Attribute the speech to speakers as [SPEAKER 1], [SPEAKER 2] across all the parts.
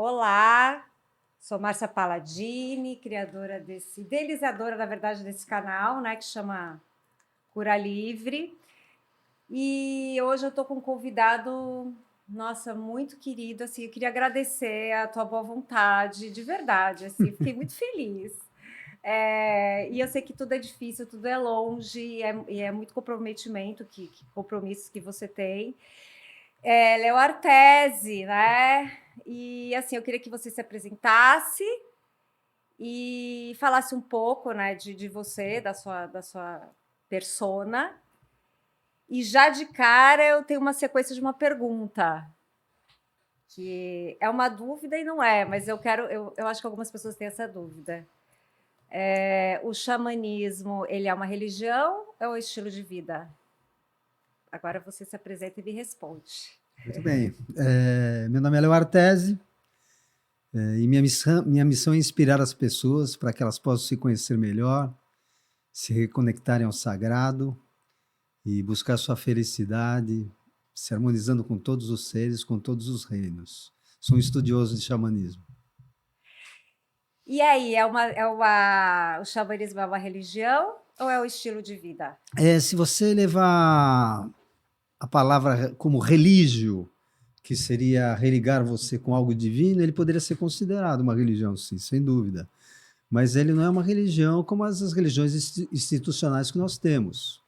[SPEAKER 1] Olá, sou Márcia Palladini, idealizadora, na verdade, desse canal, né, que chama Cura Livre. E hoje eu estou com um convidado, nossa, muito querido, assim, eu queria agradecer a tua boa vontade, de verdade, assim, fiquei muito feliz. E eu sei que tudo é difícil, tudo é longe, e é muito comprometimento, compromissos que você tem. Léo Artesi, né? E assim, eu queria que você se apresentasse e falasse um pouco, né, de você, da sua persona. E já de cara eu tenho uma sequência de uma pergunta, que é uma dúvida e não é, mas eu acho que algumas pessoas têm essa dúvida. O xamanismo, ele é uma religião ou é um estilo de vida? Agora você se apresenta e me responde.
[SPEAKER 2] Muito bem. Meu nome é Léo Artesi, e minha missão é inspirar as pessoas para que elas possam se conhecer melhor, se reconectarem ao sagrado e buscar sua felicidade, se harmonizando com todos os seres, com todos os reinos. Sou um estudioso de xamanismo.
[SPEAKER 1] E aí, o xamanismo é uma religião ou é um estilo de vida?
[SPEAKER 2] Se você levar a palavra como religio, que seria religar você com algo divino, ele poderia ser considerado uma religião, sim, sem dúvida. Mas ele não é uma religião como as religiões institucionais que nós temos.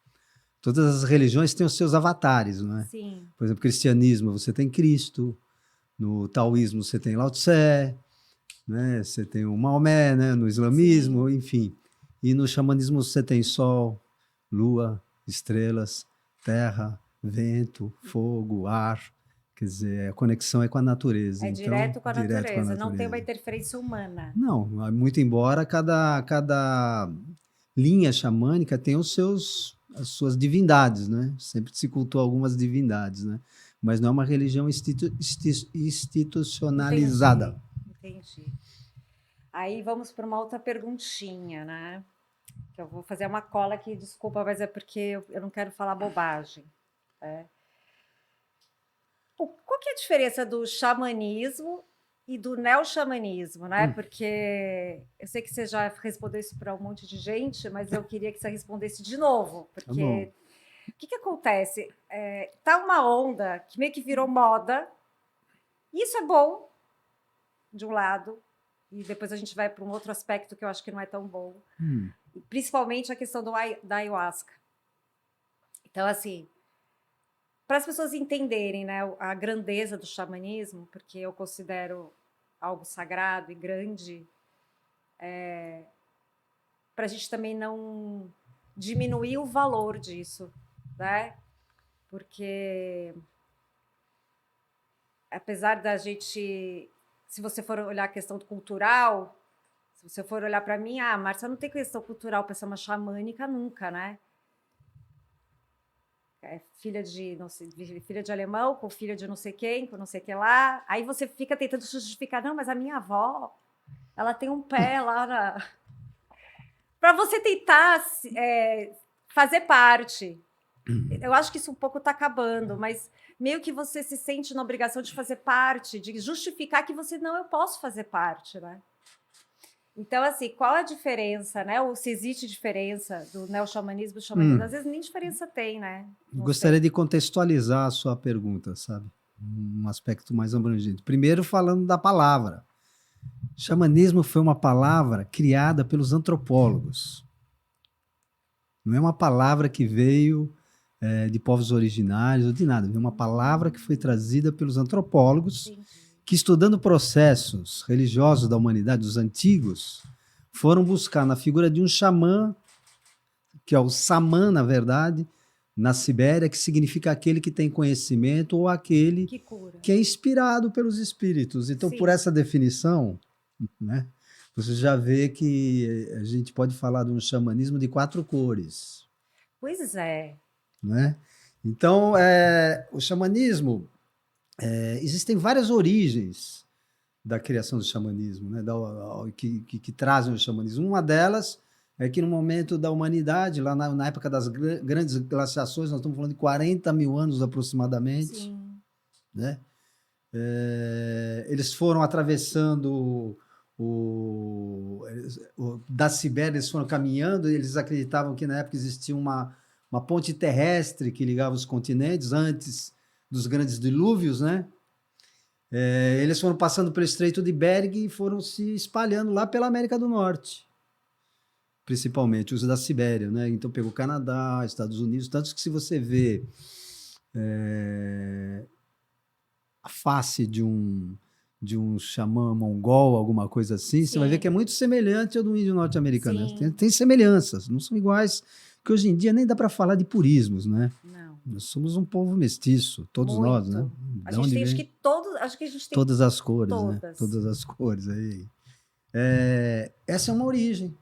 [SPEAKER 2] Todas as religiões têm os seus avatares, não é?
[SPEAKER 1] Sim.
[SPEAKER 2] Por exemplo, cristianismo, você tem Cristo, no taoísmo você tem Lao Tse, né? Você tem o Maomé, né? No islamismo,
[SPEAKER 1] Sim.
[SPEAKER 2] enfim. E no xamanismo você tem sol, lua, estrelas, terra, vento, fogo, ar. Quer dizer, a conexão é com a natureza.
[SPEAKER 1] É
[SPEAKER 2] Então,
[SPEAKER 1] direto com a
[SPEAKER 2] direto com a
[SPEAKER 1] natureza, não tem uma
[SPEAKER 2] natureza.
[SPEAKER 1] interferência humana.
[SPEAKER 2] Não, muito embora cada linha xamânica tenha as suas divindades, né? Sempre se cultua algumas divindades, né? Mas não é uma religião institucionalizada.
[SPEAKER 1] Entendi. Aí vamos para uma outra perguntinha, né? Que eu vou fazer uma cola aqui, desculpa, mas é porque eu não quero falar bobagem. Né? Qual que é a diferença do xamanismo e do neo-xamanismo, né? Porque eu sei que você já respondeu isso para um monte de gente, mas eu queria que você respondesse de novo,
[SPEAKER 2] Tá bom.
[SPEAKER 1] porque o que acontece? Tá uma onda que meio que virou moda, e isso é bom, de um lado, e depois a gente vai para um outro aspecto que eu acho que não é tão bom, principalmente a questão da ayahuasca. Então, assim, para as pessoas entenderem, né, a grandeza do xamanismo, porque eu considero algo sagrado e grande, para a gente também não diminuir o valor disso, né? Porque apesar da gente, se você for olhar a questão cultural, se você for olhar para mim, Márcia, não tem questão cultural para ser uma xamânica nunca, né? Filha de não sei, filha de alemão, com filha de não sei quem, com não sei que lá. Aí você fica tentando justificar, não, mas a minha avó, ela tem um pé lá na. Para você tentar fazer parte. Eu acho que isso um pouco está acabando, mas meio que você se sente na obrigação de fazer parte, de justificar que você não, eu posso fazer parte, né? Então, assim, qual a diferença, né? Ou se existe diferença do neo-xamanismo e do xamanismo? Às vezes nem diferença tem, né? Não
[SPEAKER 2] Gostaria
[SPEAKER 1] sei.
[SPEAKER 2] de contextualizar a sua pergunta, sabe? Um aspecto mais abrangente. Primeiro, falando da palavra. Xamanismo foi uma palavra criada pelos antropólogos. Não é uma palavra que veio de povos originários ou de nada. É uma palavra que foi trazida pelos antropólogos que, estudando processos religiosos da humanidade, dos antigos, foram buscar na figura de um xamã, que é o samã, na verdade, na Sibéria, que significa aquele que tem conhecimento ou aquele que é inspirado pelos espíritos. Então, por essa definição, né, você já vê que a gente pode falar de um xamanismo de 4 cores.
[SPEAKER 1] Pois é.
[SPEAKER 2] Né? Então, o xamanismo, existem várias origens da criação do xamanismo, né, que trazem o xamanismo. Uma delas é que no momento da humanidade, lá na época das grandes glaciações, nós estamos falando de 40 mil anos aproximadamente, né? Eles foram atravessando da Sibéria, eles foram caminhando, eles acreditavam que na época existia uma ponte terrestre que ligava os continentes antes dos grandes dilúvios, né? Eles foram passando pelo Estreito de Bering e foram se espalhando lá pela América do Norte, principalmente os da Sibéria, né? Então pegou Canadá, Estados Unidos, tanto que se você vê a face de um xamã mongol, alguma coisa assim,
[SPEAKER 1] Sim.
[SPEAKER 2] você vai ver que é muito semelhante ao do índio norte-americano.
[SPEAKER 1] Sim.
[SPEAKER 2] Tem semelhanças, não são iguais, que hoje em dia nem dá para falar de purismos, né?
[SPEAKER 1] Não.
[SPEAKER 2] Nós somos um povo mestiço, todos
[SPEAKER 1] Muito.
[SPEAKER 2] nós, né?
[SPEAKER 1] A gente tem, acho que a gente tem
[SPEAKER 2] todas as cores,
[SPEAKER 1] todas.
[SPEAKER 2] né? Todas as cores aí. Essa é uma origem,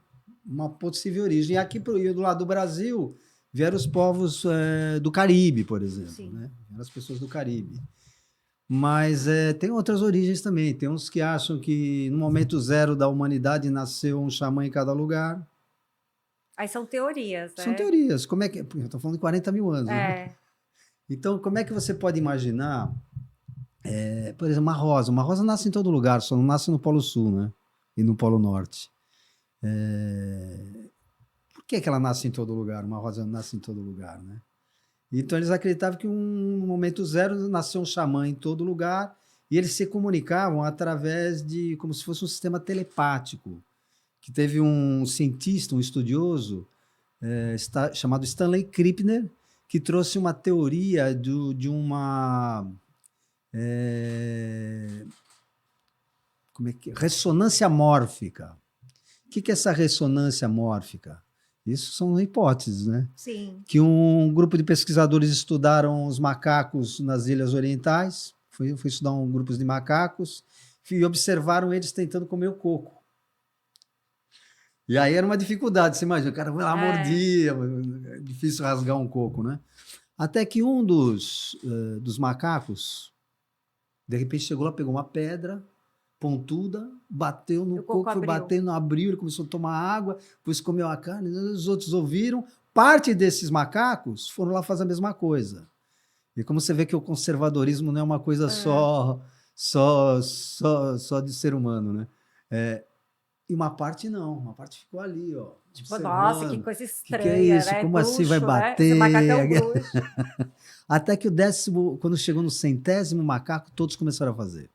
[SPEAKER 2] uma possível origem. E aqui do lado do Brasil vieram os povos do Caribe, por exemplo, né? Vieram as pessoas do Caribe. Mas tem outras origens também. Tem uns que acham que no momento zero da humanidade nasceu um xamã em cada lugar.
[SPEAKER 1] Aí são teorias, né?
[SPEAKER 2] São teorias. Como é que... Eu estou falando de 40 mil anos, né? Então, como é que você pode imaginar... por exemplo, uma rosa. Uma rosa nasce em todo lugar, só não nasce no Polo Sul, né? E no Polo Norte. Por que ela nasce em todo lugar? Uma rosa nasce em todo lugar, né? Então, eles acreditavam que no momento zero nasceu um xamã em todo lugar e eles se comunicavam através de... como se fosse um sistema telepático. Que teve um cientista, um estudioso, chamado Stanley Krippner, que trouxe uma teoria de uma... ressonância mórfica. O que é essa ressonância mórfica? Isso são hipóteses, né?
[SPEAKER 1] Sim.
[SPEAKER 2] Que um grupo de pesquisadores estudaram os macacos nas Ilhas Orientais, foi estudar um grupo de macacos e observaram eles tentando comer o coco. E aí era uma dificuldade, você imagina, o cara vai lá, mordia, é difícil rasgar um coco, né? Até que um dos macacos, de repente chegou lá, pegou uma pedra pontuda, bateu no coco, foi batendo, abriu, ele começou a tomar água, depois comeu a carne, os outros ouviram. Parte desses macacos foram lá fazer a mesma coisa. E como você vê que o conservadorismo não é uma coisa só de ser humano, né? E uma parte não, uma parte ficou ali, ó.
[SPEAKER 1] Tipo, nossa, que coisa estranha,
[SPEAKER 2] que é isso?
[SPEAKER 1] né?
[SPEAKER 2] Como assim vai bater?
[SPEAKER 1] Esse macaco é um bruxo.
[SPEAKER 2] Até que quando chegou no 100º macaco, todos começaram a fazer.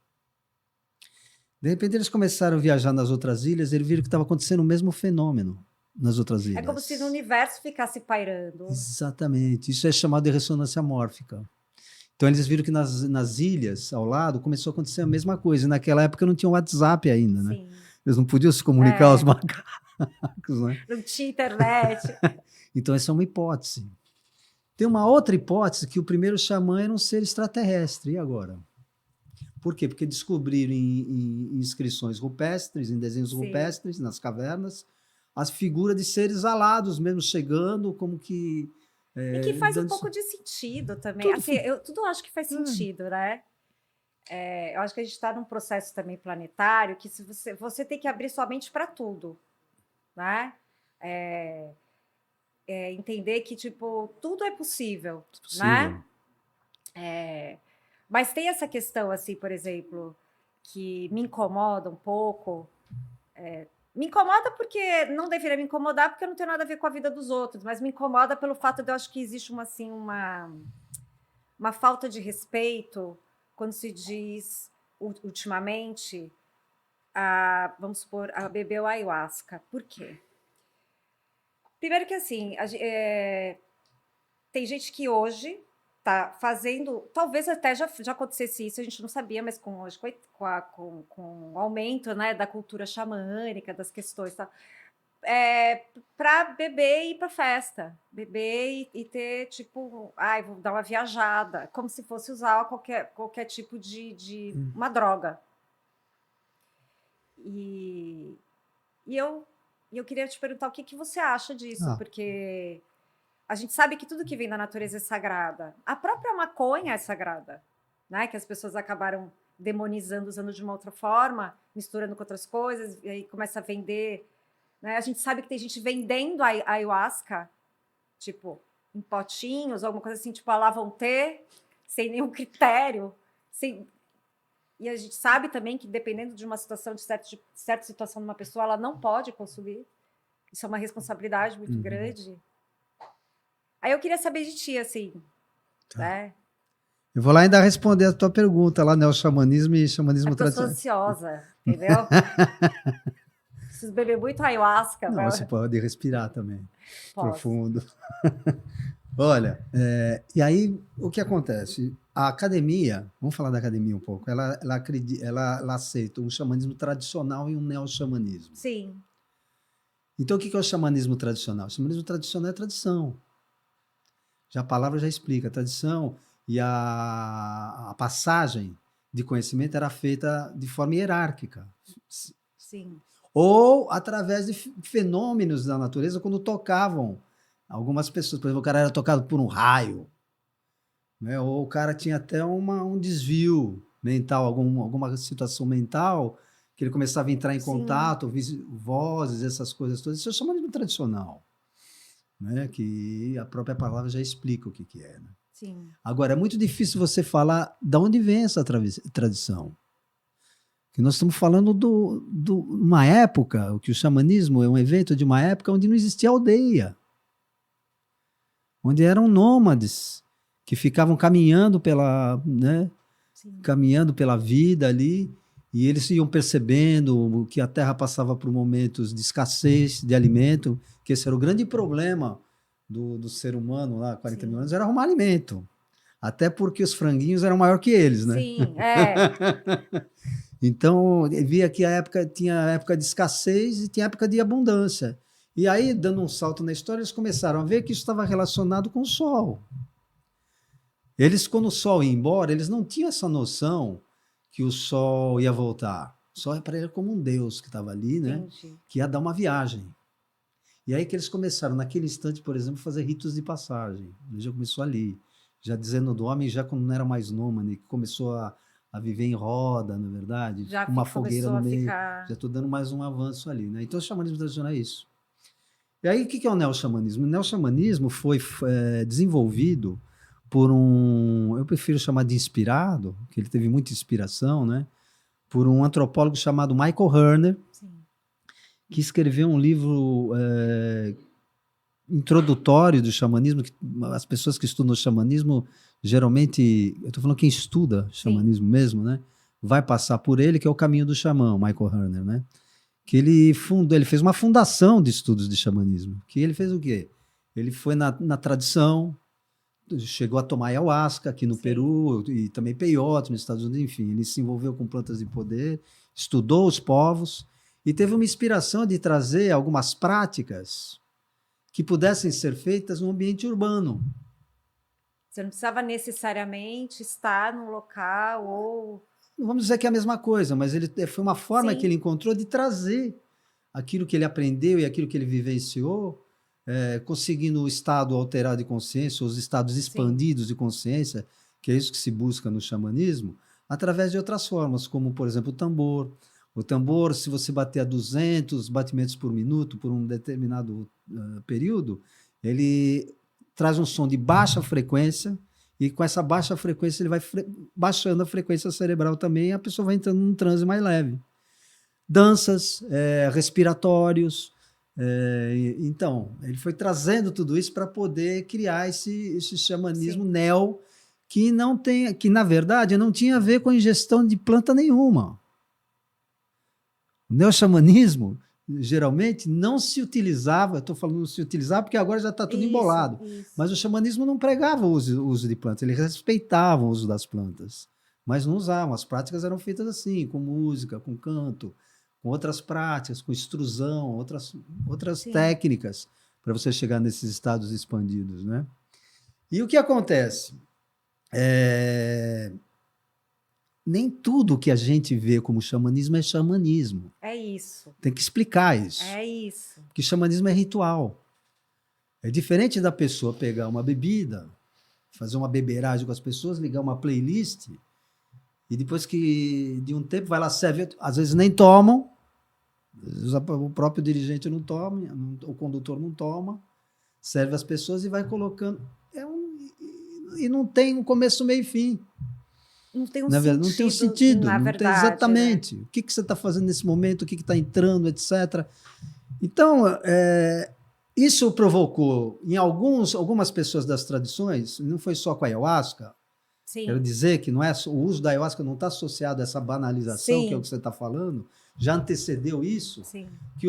[SPEAKER 2] De repente eles começaram a viajar nas outras ilhas, eles viram que estava acontecendo o mesmo fenômeno nas outras ilhas.
[SPEAKER 1] É como se o universo ficasse pairando.
[SPEAKER 2] Exatamente, isso é chamado de ressonância mórfica. Então eles viram que nas ilhas ao lado começou a acontecer a mesma coisa. E naquela época não tinha WhatsApp ainda, né? Sim. Eles não podiam se comunicar aos macacos, né?
[SPEAKER 1] Não tinha internet.
[SPEAKER 2] Então essa é uma hipótese. Tem uma outra hipótese que o primeiro xamã era um ser extraterrestre. E agora? Por quê? Porque descobriram em inscrições rupestres, em desenhos rupestres, nas cavernas, as figuras de seres alados mesmo chegando, como que...
[SPEAKER 1] e que faz um pouco de sentido também. Assim, tudo acho que faz sentido, né? Eu acho que a gente está num processo também planetário que se você tem que abrir sua mente para tudo, né? Entender que, tipo, tudo é possível, né? Mas tem essa questão, assim, por exemplo, que me incomoda um pouco. Me incomoda porque não deveria me incomodar, porque eu não tenho nada a ver com a vida dos outros, mas me incomoda pelo fato de eu acho que existe uma falta de respeito quando se diz, ultimamente, vamos supor, a beber o ayahuasca. Por quê? Primeiro que, assim, tem gente que hoje está fazendo, talvez até já acontecesse isso, a gente não sabia, mas com o aumento, né, da cultura xamânica, das questões, tá? Para beber e ir para festa, beber e ter, tipo, vou dar uma viajada, como se fosse usar qualquer tipo de uma droga. E eu queria te perguntar o que você acha disso, porque a gente sabe que tudo que vem da natureza é sagrada. A própria maconha é sagrada, né? Que as pessoas acabaram demonizando, usando de uma outra forma, misturando com outras coisas, e aí começa a vender... Né? A gente sabe que tem gente vendendo a ayahuasca, tipo, em potinhos, alguma coisa assim, tipo, lá vão ter, sem nenhum critério. E a gente sabe também que, dependendo de uma situação, de certa situação de uma pessoa, ela não pode consumir. Isso é uma responsabilidade muito grande. Aí eu queria saber de ti, assim, né?
[SPEAKER 2] Eu vou lá ainda responder a tua pergunta lá, neoxamanismo e xamanismo
[SPEAKER 1] Porque eu sou
[SPEAKER 2] tradicional.
[SPEAKER 1] ansiosa, entendeu? Preciso beber muito ayahuasca.
[SPEAKER 2] Não, você pode respirar também,
[SPEAKER 1] Posso.
[SPEAKER 2] profundo. Olha, e aí o que acontece? A academia, vamos falar da academia um pouco, ela aceita um xamanismo tradicional e um neoxamanismo.
[SPEAKER 1] Sim.
[SPEAKER 2] Então o que é o xamanismo tradicional? O xamanismo tradicional é tradição. Já a palavra já explica, a tradição e a passagem de conhecimento era feita de forma hierárquica.
[SPEAKER 1] Sim.
[SPEAKER 2] Ou através de fenômenos da natureza, quando tocavam algumas pessoas. Por exemplo, o cara era tocado por um raio, né? Ou o cara tinha até um desvio mental, alguma situação mental, que ele começava a entrar em contato, vozes, essas coisas todas. Isso é xamanismo tradicional, né? Que a própria palavra já explica o que é. Né?
[SPEAKER 1] Sim.
[SPEAKER 2] Agora, é muito difícil você falar de onde vem essa tradição. Que nós estamos falando de uma época, o que o xamanismo é um evento de uma época onde não existia aldeia. Onde eram nômades, que ficavam caminhando caminhando pela vida ali, e eles iam percebendo que a terra passava por momentos de escassez de alimento, que esse era o grande problema do ser humano lá, 40 mil anos, era arrumar alimento. Até porque os franguinhos eram maior que eles, né?
[SPEAKER 1] Sim,
[SPEAKER 2] Então, via que tinha época de escassez e tinha época de abundância. E aí, dando um salto na história, eles começaram a ver que isso estava relacionado com o sol. Eles, quando o sol ia embora, eles não tinham essa noção que o sol ia voltar. O sol para ele era como um deus que estava ali, né? Que ia dar uma viagem. E aí que eles começaram, naquele instante, por exemplo, a fazer ritos de passagem. Ele já começou ali. Já dizendo do homem, já quando não era mais nômade, que começou a viver em roda, na verdade,
[SPEAKER 1] já
[SPEAKER 2] com uma fogueira no meio.
[SPEAKER 1] Ficar...
[SPEAKER 2] Já estou dando mais um avanço ali, né? Então, o xamanismo tradicional é isso. E aí, o que é o neoxamanismo? O neoxamanismo foi desenvolvido por eu prefiro chamar de inspirado, que ele teve muita inspiração, né? Por um antropólogo chamado Michael Herner, que escreveu um livro introdutório do xamanismo, que as pessoas que estudam o xamanismo, geralmente, eu estou falando quem estuda xamanismo mesmo, né? Vai passar por ele, que é o caminho do xamã, Michael Herner, né? Que ele fez uma fundação de estudos de xamanismo, que ele fez o quê? Ele foi na tradição, chegou a tomar ayahuasca aqui no Peru, e também peyote nos Estados Unidos, enfim, ele se envolveu com plantas de poder, estudou os povos, e teve uma inspiração de trazer algumas práticas que pudessem ser feitas no ambiente urbano.
[SPEAKER 1] Você não precisava necessariamente estar num local ou...
[SPEAKER 2] Não vamos dizer que é a mesma coisa, mas foi uma forma que ele encontrou de trazer aquilo que ele aprendeu e aquilo que ele vivenciou, conseguindo o estado alterado de consciência, os estados expandidos de consciência, que é isso que se busca no xamanismo, através de outras formas, como, por exemplo, o tambor. O tambor, se você bater a 200 batimentos por minuto por um determinado período, ele traz um som de baixa frequência, e com essa baixa frequência ele vai baixando a frequência cerebral também, e a pessoa vai entrando num transe mais leve. Danças, respiratórios. Então, ele foi trazendo tudo isso para poder criar esse xamanismo neo, que na verdade não tinha a ver com ingestão de planta nenhuma. O neoxamanismo, geralmente, não se utilizava, estou falando se utilizar porque agora já está tudo embolado, mas o xamanismo não pregava o uso de plantas, ele respeitava o uso das plantas, mas não usavam. As práticas eram feitas assim, com música, com canto, com outras práticas, com extrusão, outras técnicas para você chegar nesses estados expandidos, né? E o que acontece? Nem tudo que a gente vê como xamanismo é xamanismo.
[SPEAKER 1] É isso.
[SPEAKER 2] Tem que explicar isso.
[SPEAKER 1] É isso.
[SPEAKER 2] Porque xamanismo é ritual. É diferente da pessoa pegar uma bebida, fazer uma beberagem com as pessoas, ligar uma playlist, e depois que de um tempo vai lá, serve, às vezes nem tomam, às vezes o próprio dirigente não toma, o condutor não toma, serve as pessoas e vai colocando. E não tem um começo, meio e fim.
[SPEAKER 1] não tem um
[SPEAKER 2] Na verdade, não tem um
[SPEAKER 1] sentido,
[SPEAKER 2] sentido,
[SPEAKER 1] na
[SPEAKER 2] não tem
[SPEAKER 1] verdade, né?
[SPEAKER 2] exatamente. O que você está fazendo nesse momento, o que está entrando, etc. Então, isso provocou em algumas pessoas das tradições, não foi só com a ayahuasca, quero
[SPEAKER 1] Sim,
[SPEAKER 2] dizer que não é, o uso da ayahuasca não está associado a essa banalização, que é o
[SPEAKER 1] sim,
[SPEAKER 2] que você está falando, já antecedeu isso,
[SPEAKER 1] sim.
[SPEAKER 2] que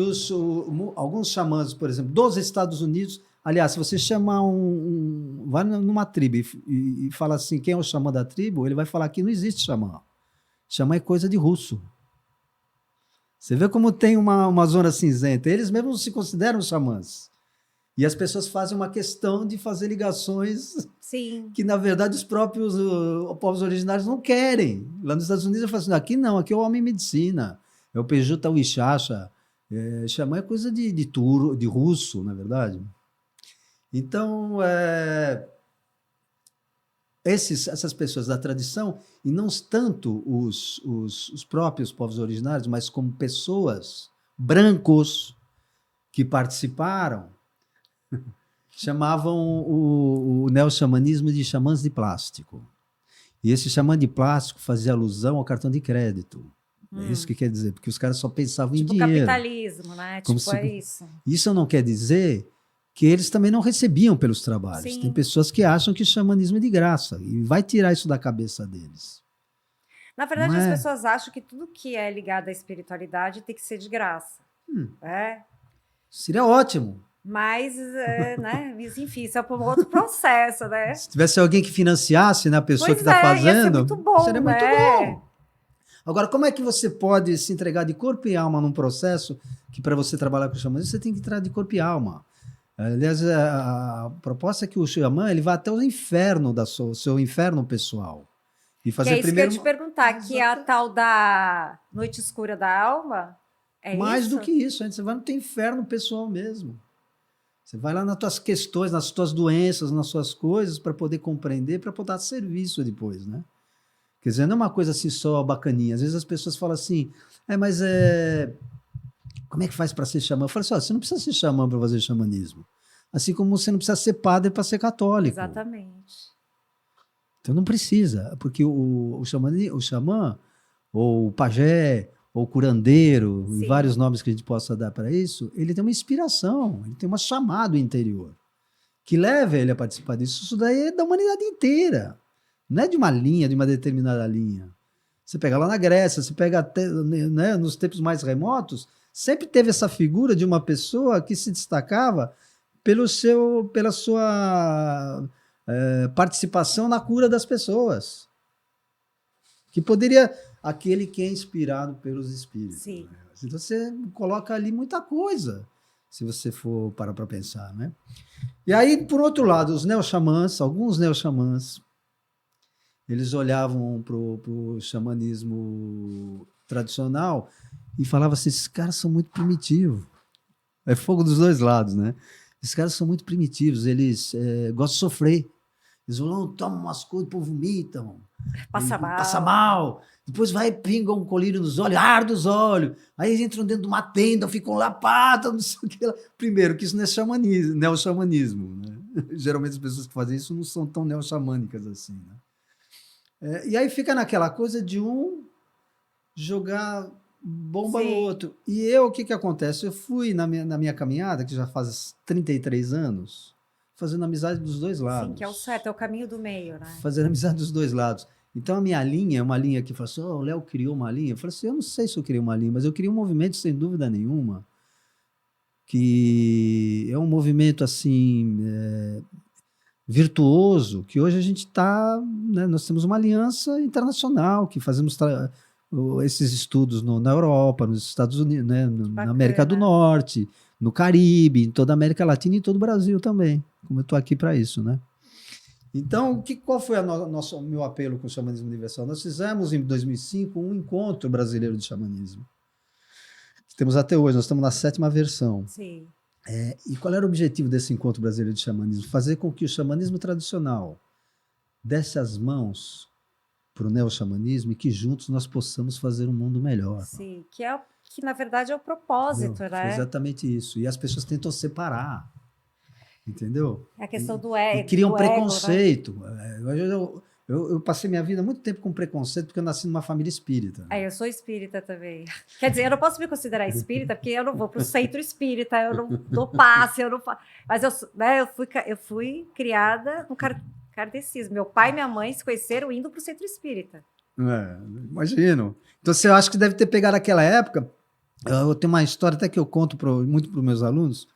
[SPEAKER 2] alguns xamãs, por exemplo, dos Estados Unidos, aliás, se você chamar vai numa tribo e fala assim, quem é o xamã da tribo, ele vai falar que não existe xamã. Xamã é coisa de russo. Você vê como tem uma zona cinzenta. Eles mesmos não se consideram xamãs. E as pessoas fazem uma questão de fazer ligações
[SPEAKER 1] Sim.
[SPEAKER 2] que, na verdade, os próprios povos originários não querem. Lá nos Estados Unidos, eu falo assim, aqui não, aqui é o homem medicina, é o Pejuta Wishacha. Xamã é coisa de russo, na verdade. Então, essas pessoas da tradição, e não tanto os próprios povos originários, mas como pessoas brancos que participaram, chamavam o neo-xamanismo de xamãs de plástico. E esse xamã de plástico fazia alusão ao cartão de crédito. É isso que quer dizer, porque os caras só pensavam em
[SPEAKER 1] Tipo
[SPEAKER 2] dinheiro.
[SPEAKER 1] capitalismo, né?
[SPEAKER 2] Como
[SPEAKER 1] Tipo, é isso.
[SPEAKER 2] Isso não quer dizer que eles também não recebiam pelos trabalhos. Tem
[SPEAKER 1] Sim.
[SPEAKER 2] pessoas que acham que o xamanismo é de graça e vai tirar isso da cabeça deles.
[SPEAKER 1] Na
[SPEAKER 2] Não
[SPEAKER 1] verdade, as
[SPEAKER 2] é?
[SPEAKER 1] pessoas acham que tudo que é ligado à espiritualidade tem que ser de graça.
[SPEAKER 2] Seria ótimo.
[SPEAKER 1] Mas, né? Mas, enfim, isso é um outro processo, né?
[SPEAKER 2] Se tivesse alguém que financiasse, né, a pessoa
[SPEAKER 1] Pois
[SPEAKER 2] que está
[SPEAKER 1] é, ia ser
[SPEAKER 2] fazendo,
[SPEAKER 1] muito bom,
[SPEAKER 2] seria muito
[SPEAKER 1] né?
[SPEAKER 2] bom. Agora, como é que você pode se entregar de corpo e alma num processo que, para você trabalhar com o xamanismo, você tem que entrar de corpo e alma? Aliás, a proposta é que o xamã ele vá até o inferno, seu inferno pessoal. E
[SPEAKER 1] Que
[SPEAKER 2] fazer
[SPEAKER 1] é isso que eu ia
[SPEAKER 2] primeiro.
[SPEAKER 1] te perguntar, que é a tal da noite escura da alma? É
[SPEAKER 2] Mais do
[SPEAKER 1] isso?
[SPEAKER 2] que isso, antes você vai no teu inferno pessoal mesmo. Você vai lá nas tuas questões, nas tuas doenças, nas suas coisas, para poder compreender, para poder dar serviço depois, né? Quer dizer, não é uma coisa assim só bacaninha. Às vezes as pessoas falam assim, como é que faz para ser xamã? Eu falo assim, você não precisa ser xamã para fazer xamanismo. Assim como você não precisa ser padre para ser católico.
[SPEAKER 1] Exatamente.
[SPEAKER 2] Então não precisa, porque o xamã, ou o pajé, ou o curandeiro, e
[SPEAKER 1] Sim.
[SPEAKER 2] vários nomes que a gente possa dar para isso, ele tem uma inspiração, ele tem uma chamada interior, que leva ele a participar disso. Isso daí é da humanidade inteira. Não é de uma linha, de uma determinada linha. Você pega lá na Grécia, você pega até, né, nos tempos mais remotos, sempre teve essa figura de uma pessoa que se destacava pela sua participação na cura das pessoas. Que poderia. Aquele que é inspirado pelos espíritos.
[SPEAKER 1] Sim.
[SPEAKER 2] Né? Então você coloca ali muita coisa, se você for parar para pensar. Né? E aí, por outro lado, os neo-xamãs, alguns neo-xamãs, eles olhavam para o xamanismo tradicional e falavam assim: esses caras são muito primitivos. É fogo dos dois lados, né? Esses caras são muito primitivos, eles gostam de sofrer. Eles vão, tomam umas coisas, depois vomitam.
[SPEAKER 1] Passa mal.
[SPEAKER 2] Passa mal. Depois vai, pinga um colírio nos olhos, arde os olhos. Aí eles entram dentro de uma tenda, ficam lá, pata, não sei o que lá. Primeiro, que isso não é xamanismo, neo-xamanismo. Né? Geralmente as pessoas que fazem isso não são tão neo-xamânicas assim. Né? E aí fica naquela coisa de um jogar bomba
[SPEAKER 1] Sim.
[SPEAKER 2] no outro. E o que acontece? Eu fui na minha caminhada, que já faz 33 anos, fazendo amizade dos dois lados.
[SPEAKER 1] Sim, que é o certo, é o caminho do meio, né?
[SPEAKER 2] Fazendo amizade dos dois lados. Então a minha linha é uma linha que fala assim, o Léo criou uma linha. Eu falei assim, eu não sei se eu criei uma linha, mas eu criei um movimento sem dúvida nenhuma, que é um movimento assim virtuoso, que hoje a gente está, né, nós temos uma aliança internacional, que fazemos esses estudos na Europa, nos Estados Unidos, né, na América do Norte, no Caribe, em toda a América Latina e em todo o Brasil também, como eu estou aqui para isso, né? Então, qual foi o meu apelo com o xamanismo universal? Nós fizemos em 2005 um encontro brasileiro de xamanismo. Temos até hoje, nós estamos na 7ª versão.
[SPEAKER 1] Sim.
[SPEAKER 2] E qual era o objetivo desse encontro brasileiro de xamanismo? Fazer com que o xamanismo tradicional desse as mãos para o neo-xamanismo e que juntos nós possamos fazer um mundo melhor.
[SPEAKER 1] Sim, que na verdade é o propósito,
[SPEAKER 2] Entendeu?
[SPEAKER 1] né?
[SPEAKER 2] Foi exatamente isso. E as pessoas tentam separar. Entendeu?
[SPEAKER 1] É a questão do ego.
[SPEAKER 2] E criam preconceito. Né? Eu passei minha vida muito tempo com preconceito porque eu nasci numa família espírita.
[SPEAKER 1] Eu sou espírita também. Quer dizer, eu não posso me considerar espírita porque eu não vou para o centro espírita, eu não dou passe, eu não faço. Mas eu fui criada no kardecismo. Meu pai e minha mãe se conheceram indo para o centro espírita.
[SPEAKER 2] Imagino. Então você acha que deve ter pegado aquela época. Eu tenho uma história até que eu conto muito para os meus alunos,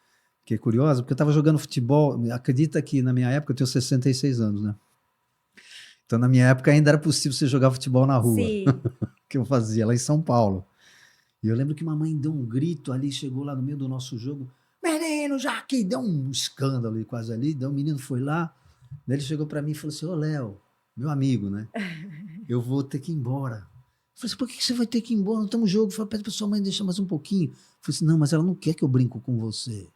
[SPEAKER 2] que é curiosa, porque eu estava jogando futebol. Acredita que na minha época eu tenho 66 anos, né? Então, na minha época, ainda era possível você jogar futebol na rua.
[SPEAKER 1] Sim.
[SPEAKER 2] Que eu fazia lá em São Paulo. E eu lembro que mamãe deu um grito ali, chegou lá no meio do nosso jogo. Menino, já que deu um escândalo quase ali. Daí o menino foi lá. Daí ele chegou para mim e falou assim: ô, Léo, meu amigo, né? Eu vou ter que ir embora. Eu falei assim: por que você vai ter que ir embora? Não estamos no jogo. Eu falei: pede para sua mãe deixar mais um pouquinho. Eu falei assim: não, mas ela não quer que eu brinco com você.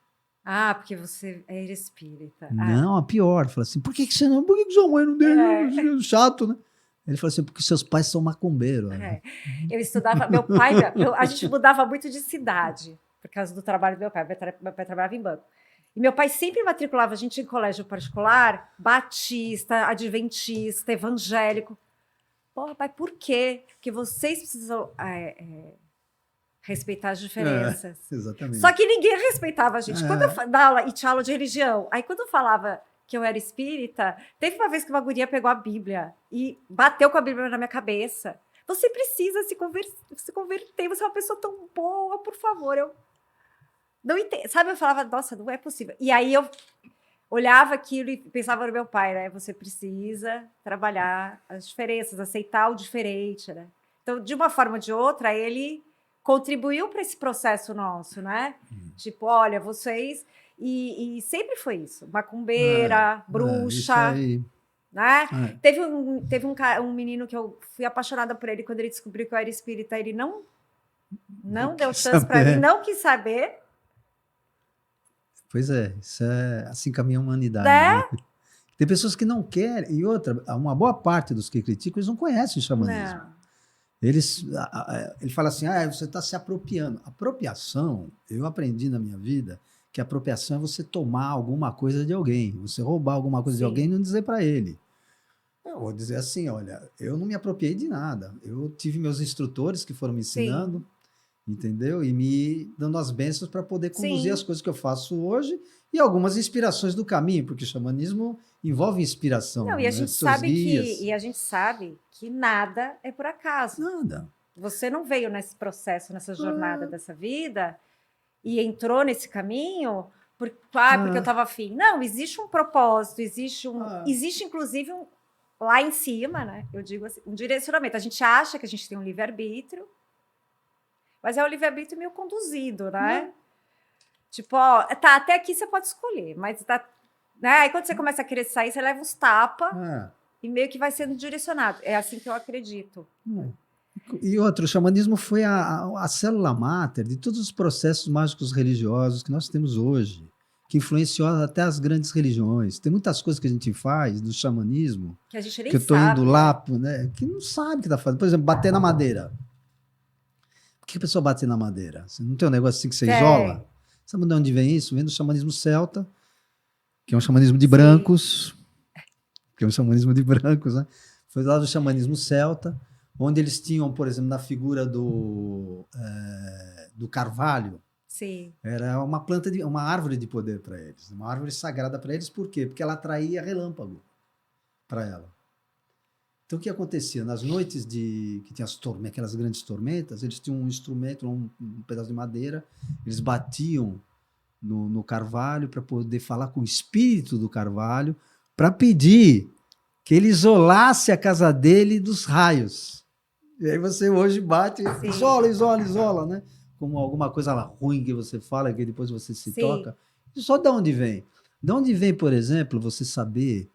[SPEAKER 1] Porque você é espírita.
[SPEAKER 2] Não, a pior. Falei assim: por que você não? Por que sua mãe não deixa? Chato, né? Ele falou assim: porque seus pais são macumbeiros.
[SPEAKER 1] Eu estudava, meu pai, a gente mudava muito de cidade, por causa do trabalho do meu pai. Meu pai trabalhava em banco. E meu pai sempre matriculava a gente em colégio particular, batista, adventista, evangélico. Pô, pai, por quê? Porque vocês precisam respeitar as diferenças.
[SPEAKER 2] Exatamente.
[SPEAKER 1] Só que ninguém respeitava a gente. Quando eu dava aula e tinha aula de religião, aí quando eu falava que eu era espírita, teve uma vez que uma guria pegou a Bíblia e bateu com a Bíblia na minha cabeça. Você precisa se converter, você é uma pessoa tão boa, por favor. Eu não entendo. Sabe, eu falava, nossa, não é possível. E aí eu olhava aquilo e pensava no meu pai, né? Você precisa trabalhar as diferenças, aceitar o diferente, né? Então, de uma forma ou de outra, ele contribuiu para esse processo nosso, né? Tipo, olha, vocês... E sempre foi isso. Macumbeira, bruxa, né? Teve um menino que eu fui apaixonada por ele quando ele descobriu que eu era espírita. Ele não deu chance para mim, não quis saber.
[SPEAKER 2] Pois é, isso é assim com a minha humanidade. Né? Tem pessoas que não querem, e outra, uma boa parte dos que criticam, eles não conhecem o xamanismo. Não. Ele fala assim, você está se apropriando. Apropriação, eu aprendi na minha vida que apropriação é você tomar alguma coisa de alguém, você roubar alguma coisa de alguém e não dizer para ele. Eu vou dizer assim, olha, eu não me apropriei de nada. Eu tive meus instrutores que foram me ensinando, entendeu? E me dando as bênçãos para poder conduzir as coisas que eu faço hoje e algumas inspirações do caminho, porque o xamanismo envolve inspiração.
[SPEAKER 1] Não, e a gente sabe que nada é por acaso.
[SPEAKER 2] Nada.
[SPEAKER 1] Você não veio nesse processo, nessa jornada dessa vida e entrou nesse caminho porque eu estava afim. Não, existe um propósito, existe inclusive lá em cima, né? Eu digo assim, um direcionamento. A gente acha que a gente tem um livre-arbítrio, mas é o livre-arbítrio meio conduzido, né? Tipo, até aqui você pode escolher, mas né? Aí quando você começa a querer sair, você leva uns tapas e meio que vai sendo direcionado. É assim que eu acredito.
[SPEAKER 2] E outro, o xamanismo foi a célula máter de todos os processos mágicos religiosos que nós temos hoje, que influenciou até as grandes religiões. Tem muitas coisas que a gente faz do xamanismo
[SPEAKER 1] que a gente nem
[SPEAKER 2] que eu estou indo lá, né? Que não sabe o que está fazendo. Por exemplo, bater na madeira. Por que a pessoa bate na madeira? Você não tem um negócio assim que você isola? Sabe de onde vem isso? Vem do xamanismo celta, que é um xamanismo de brancos, né? Foi lá do xamanismo celta, onde eles tinham, por exemplo, na figura do carvalho, era uma planta, uma árvore de poder para eles, uma árvore sagrada para eles. Por quê? Porque ela atraía relâmpago para ela. Então, o que acontecia? Nas noites que tinha aquelas grandes tormentas, eles tinham um instrumento, um pedaço de madeira, eles batiam no carvalho para poder falar com o espírito do carvalho, para pedir que ele isolasse a casa dele dos raios. E aí você hoje bate, isola, né? Como alguma coisa ruim que você fala, que depois você se toca. Só de onde vem? De onde vem, por exemplo, você saber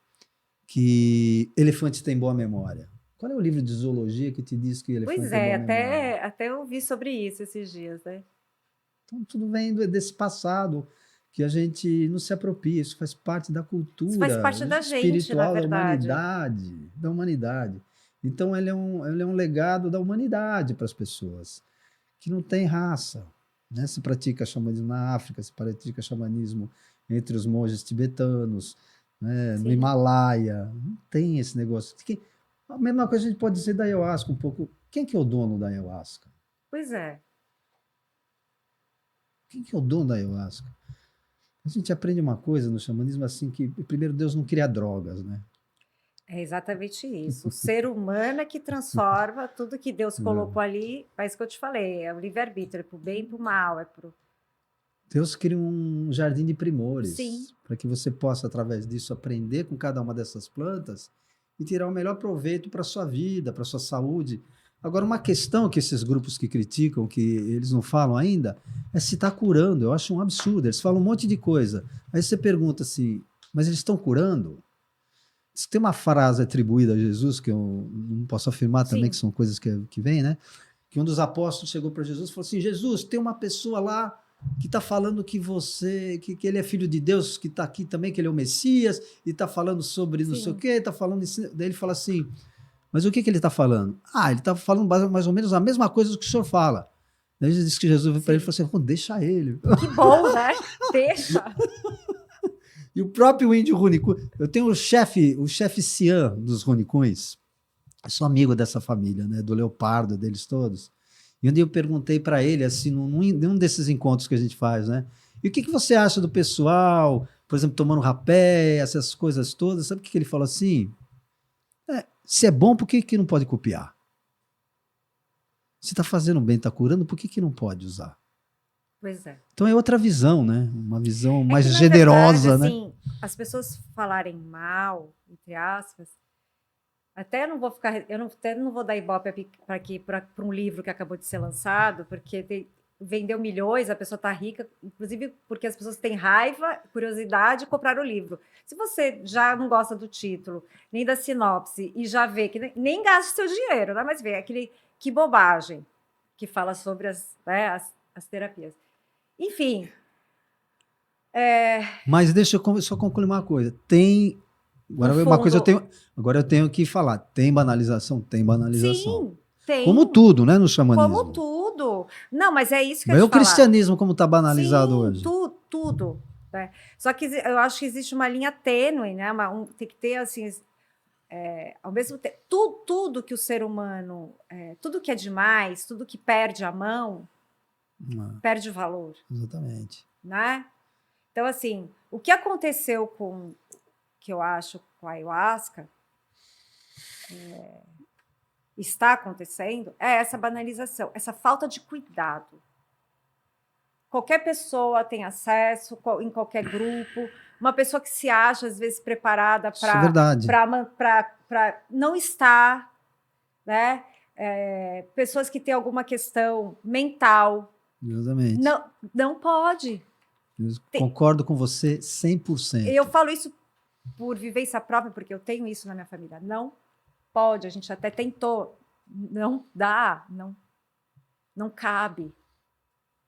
[SPEAKER 2] que elefante tem boa memória? Qual é o livro de zoologia que te diz que elefante tem boa memória?
[SPEAKER 1] Até eu vi sobre isso esses dias, né?
[SPEAKER 2] Então, tudo vem desse passado que a gente não se apropria, isso faz parte da cultura,
[SPEAKER 1] isso faz parte da gente, na verdade.
[SPEAKER 2] da humanidade. Então, ele é um legado da humanidade para as pessoas, que não tem raça. Né? Se pratica xamanismo na África, se pratica xamanismo entre os monges tibetanos, né? No Himalaia, não tem esse negócio. A mesma coisa a gente pode dizer da ayahuasca um pouco. Quem que é o dono da ayahuasca?
[SPEAKER 1] Pois é.
[SPEAKER 2] Quem que é o dono da ayahuasca? A gente aprende uma coisa no xamanismo assim que, primeiro, Deus não cria drogas, né?
[SPEAKER 1] É exatamente isso. O ser humano é que transforma tudo que Deus colocou ali, é isso que eu te falei, é o livre-arbítrio, é pro bem e pro mal, é pro...
[SPEAKER 2] Deus cria um jardim de primores
[SPEAKER 1] Sim.
[SPEAKER 2] para que você possa, através disso, aprender com cada uma dessas plantas e tirar o melhor proveito para a sua vida, para a sua saúde. Agora, uma questão que esses grupos que criticam, que eles não falam ainda, é se está curando. Eu acho um absurdo. Eles falam um monte de coisa. Aí você pergunta assim, mas eles estão curando? Tem uma frase atribuída a Jesus, que eu não posso afirmar também,
[SPEAKER 1] Sim.
[SPEAKER 2] que são coisas que vêm, né? Que um dos apóstolos chegou para Jesus e falou assim, Jesus, tem uma pessoa lá que está falando que que ele é filho de Deus, que está aqui também, que ele é o Messias, e está falando sobre não sei o quê, está falando isso. Daí ele fala assim, mas o que ele está falando? Ah, ele está falando mais ou menos a mesma coisa que o senhor fala. Daí ele disse que Jesus veio para ele e falou assim, deixa ele.
[SPEAKER 1] Que bom, né? Deixa.
[SPEAKER 2] E o próprio índio Runicum, eu tenho o chefe Cian dos Runicuns, eu sou amigo dessa família, né, do Leopardo, deles todos. E um dia eu perguntei para ele, assim, num desses encontros que a gente faz, né, e o que você acha do pessoal, por exemplo, tomando rapé, essas coisas todas? Sabe o que ele falou assim? Se é bom, por que não pode copiar? Se está fazendo bem, está curando, por que não pode usar?
[SPEAKER 1] Pois é.
[SPEAKER 2] Então é outra visão, né? Uma visão mais
[SPEAKER 1] que, na
[SPEAKER 2] generosa,
[SPEAKER 1] verdade,
[SPEAKER 2] né?
[SPEAKER 1] assim, as pessoas falarem mal, entre aspas, até não vou ficar, até não vou dar ibope para um livro que acabou de ser lançado, porque vendeu milhões, a pessoa está rica, inclusive porque as pessoas têm raiva, curiosidade, compraram o livro. Se você já não gosta do título, nem da sinopse, e já vê que nem gasta seu dinheiro, né? Mas vê aquele que bobagem que fala sobre as terapias. Enfim.
[SPEAKER 2] Mas deixa eu só concluir uma coisa. Tem. Agora eu tenho que falar. Tem banalização? Tem banalização.
[SPEAKER 1] Sim, tem.
[SPEAKER 2] Como tudo, né, no xamanismo.
[SPEAKER 1] Como tudo. Não, mas é isso que
[SPEAKER 2] Não
[SPEAKER 1] eu
[SPEAKER 2] é
[SPEAKER 1] te
[SPEAKER 2] o
[SPEAKER 1] falar.
[SPEAKER 2] cristianismo como está banalizado hoje.
[SPEAKER 1] Tudo. Né? Só que eu acho que existe uma linha tênue, né? Tem que ter, assim, ao mesmo tempo, tudo que o ser humano, tudo que é demais, tudo que perde a mão, perde o valor.
[SPEAKER 2] Exatamente.
[SPEAKER 1] Né? Então, assim, o que aconteceu que eu acho com a ayahuasca, está acontecendo, é essa banalização, essa falta de cuidado. Qualquer pessoa tem acesso, em qualquer grupo, uma pessoa que se acha, às vezes, preparada para não estar, né? Pessoas que têm alguma questão mental.
[SPEAKER 2] Exatamente.
[SPEAKER 1] Não pode.
[SPEAKER 2] Concordo com você 100%.
[SPEAKER 1] Eu falo isso por vivência própria, porque eu tenho isso na minha família. Não pode, a gente até tentou. Não dá, não cabe.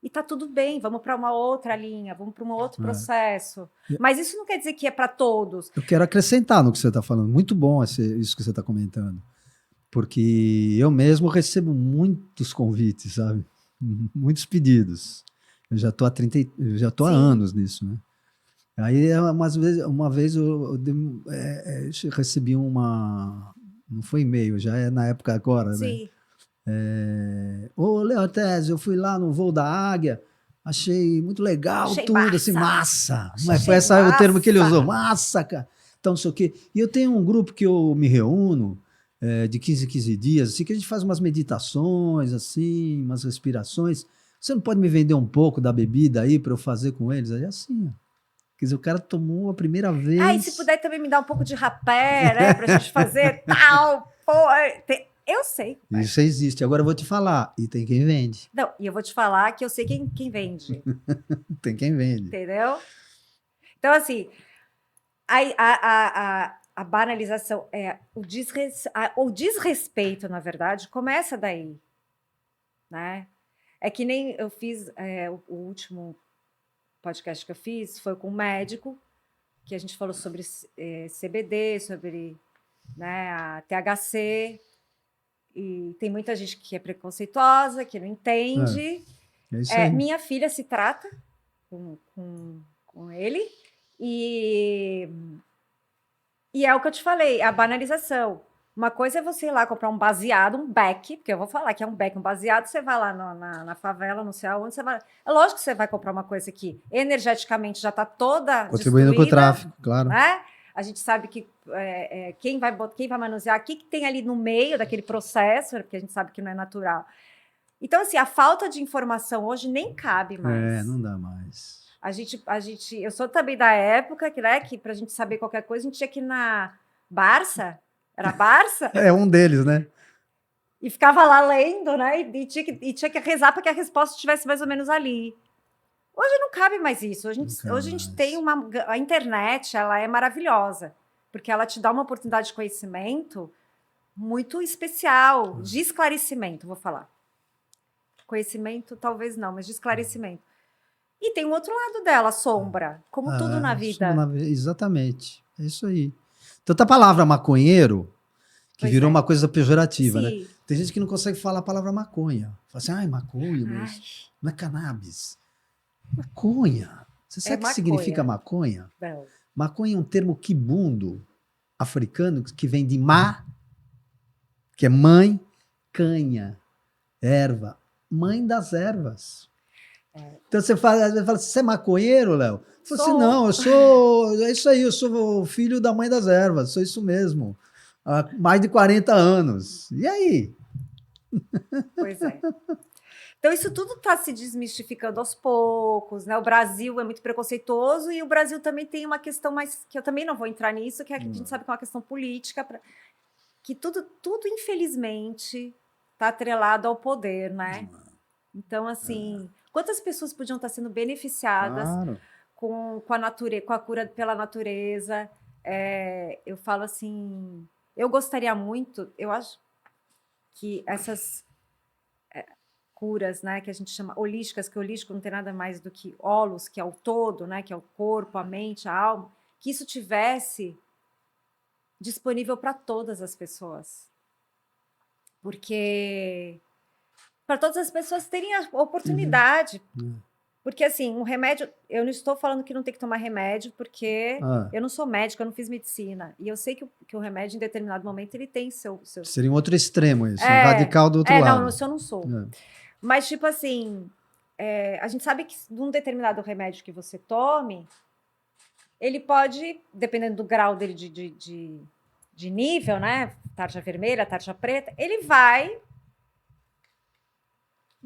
[SPEAKER 1] E tá tudo bem, vamos para uma outra linha, vamos para um outro processo. Mas isso não quer dizer que é para todos.
[SPEAKER 2] Eu quero acrescentar no que você está falando. Muito bom isso que você está comentando. Porque eu mesmo recebo muitos convites, sabe? Muitos pedidos. Eu já estou há anos nisso, né? Aí, uma vez eu recebi não foi e-mail, já é na época agora,
[SPEAKER 1] Sim.
[SPEAKER 2] né? Ô, Leotério, eu fui lá no voo da Águia, achei muito legal, achei tudo, massa. Assim, massa. Mas foi esse o termo que ele usou, massa, cara. Então, não sei o quê. E eu tenho um grupo que eu me reúno, de 15 em 15 dias, assim, que a gente faz umas meditações, assim, umas respirações. Você não pode me vender um pouco da bebida aí para eu fazer com eles? Aí assim, ó. Quer dizer, o cara tomou a primeira vez.
[SPEAKER 1] E se puder também me dar um pouco de rapé, né? Pra gente fazer tal. Eu sei.
[SPEAKER 2] Isso existe. Agora eu vou te falar. E tem quem vende.
[SPEAKER 1] Não, e eu vou te falar que eu sei quem vende.
[SPEAKER 2] Tem quem vende.
[SPEAKER 1] Entendeu? Então, assim, a banalização, o desrespeito, na verdade, começa daí. Né? É que nem eu fiz o último podcast que eu fiz, foi com um médico, que a gente falou sobre CBD, sobre, né, a THC, e tem muita gente que é preconceituosa, que não entende.
[SPEAKER 2] É isso aí.
[SPEAKER 1] Minha filha se trata com ele, e é o que eu te falei, a banalização. Uma coisa é você ir lá comprar um baseado, um beck, porque eu vou falar que é um beck, um baseado, você vai lá na favela, não sei aonde, você vai. É lógico que você vai comprar uma coisa que energeticamente já está toda
[SPEAKER 2] Contribuindo com o
[SPEAKER 1] destruída,
[SPEAKER 2] tráfico, claro.
[SPEAKER 1] né? A gente sabe que quem vai manusear, o que tem ali no meio daquele processo, porque a gente sabe que não é natural. Então, assim, a falta de informação hoje nem cabe mais.
[SPEAKER 2] Não dá mais.
[SPEAKER 1] Eu sou também da época que, né, que para a gente saber qualquer coisa, a gente tinha que ir na Barça. Era Barça?
[SPEAKER 2] É um deles, né?
[SPEAKER 1] E ficava lá lendo, né? E tinha que rezar para que a resposta estivesse mais ou menos ali. Hoje não cabe mais isso. Hoje a gente tem a internet, ela é maravilhosa, porque ela te dá uma oportunidade de conhecimento muito especial, de esclarecimento, vou falar. Conhecimento, talvez não, mas de esclarecimento. E tem um outro lado dela, sombra, como tudo na vida.
[SPEAKER 2] Exatamente. É isso aí. Tanta palavra maconheiro que virou uma coisa pejorativa, né? Tem gente que não consegue falar a palavra maconha. Fala assim, ai, maconha, mas não é cannabis. Maconha. Você sabe o que significa maconha?
[SPEAKER 1] Não.
[SPEAKER 2] Maconha é um termo quibundo africano que vem de ma, que é mãe, canha, erva, mãe das ervas. Então você fala, você é maconheiro, Léo? Eu falei assim, não, eu sou, é isso aí, eu sou filho da mãe das ervas, sou isso mesmo. Há mais de 40 anos. E aí?
[SPEAKER 1] Pois é. Então, isso tudo está se desmistificando aos poucos, né? O Brasil é muito preconceituoso e o Brasil também tem uma questão mais, que eu também não vou entrar nisso, que a gente sabe que é uma questão política, que tudo infelizmente, está atrelado ao poder, né? Então, assim, quantas pessoas podiam estar sendo beneficiadas com a natureza, com a cura pela natureza? Eu falo assim, eu gostaria muito, eu acho que essas curas, né, que a gente chama holísticas, que holístico não tem nada mais do que holos, que é o todo, né, que é o corpo, a mente, a alma, que isso tivesse disponível para todas as pessoas. Porque para todas as pessoas terem a oportunidade. Porque, assim, um remédio... Eu não estou falando que não tem que tomar remédio, porque eu não sou médica, eu não fiz medicina. E eu sei que o remédio, em determinado momento, ele tem seu...
[SPEAKER 2] Seria um outro extremo isso, um radical do outro lado.
[SPEAKER 1] Não, isso eu não sou. Mas, tipo assim, a gente sabe que num determinado remédio que você tome, ele pode, dependendo do grau dele de nível, né? Tarja vermelha, tarja preta, ele vai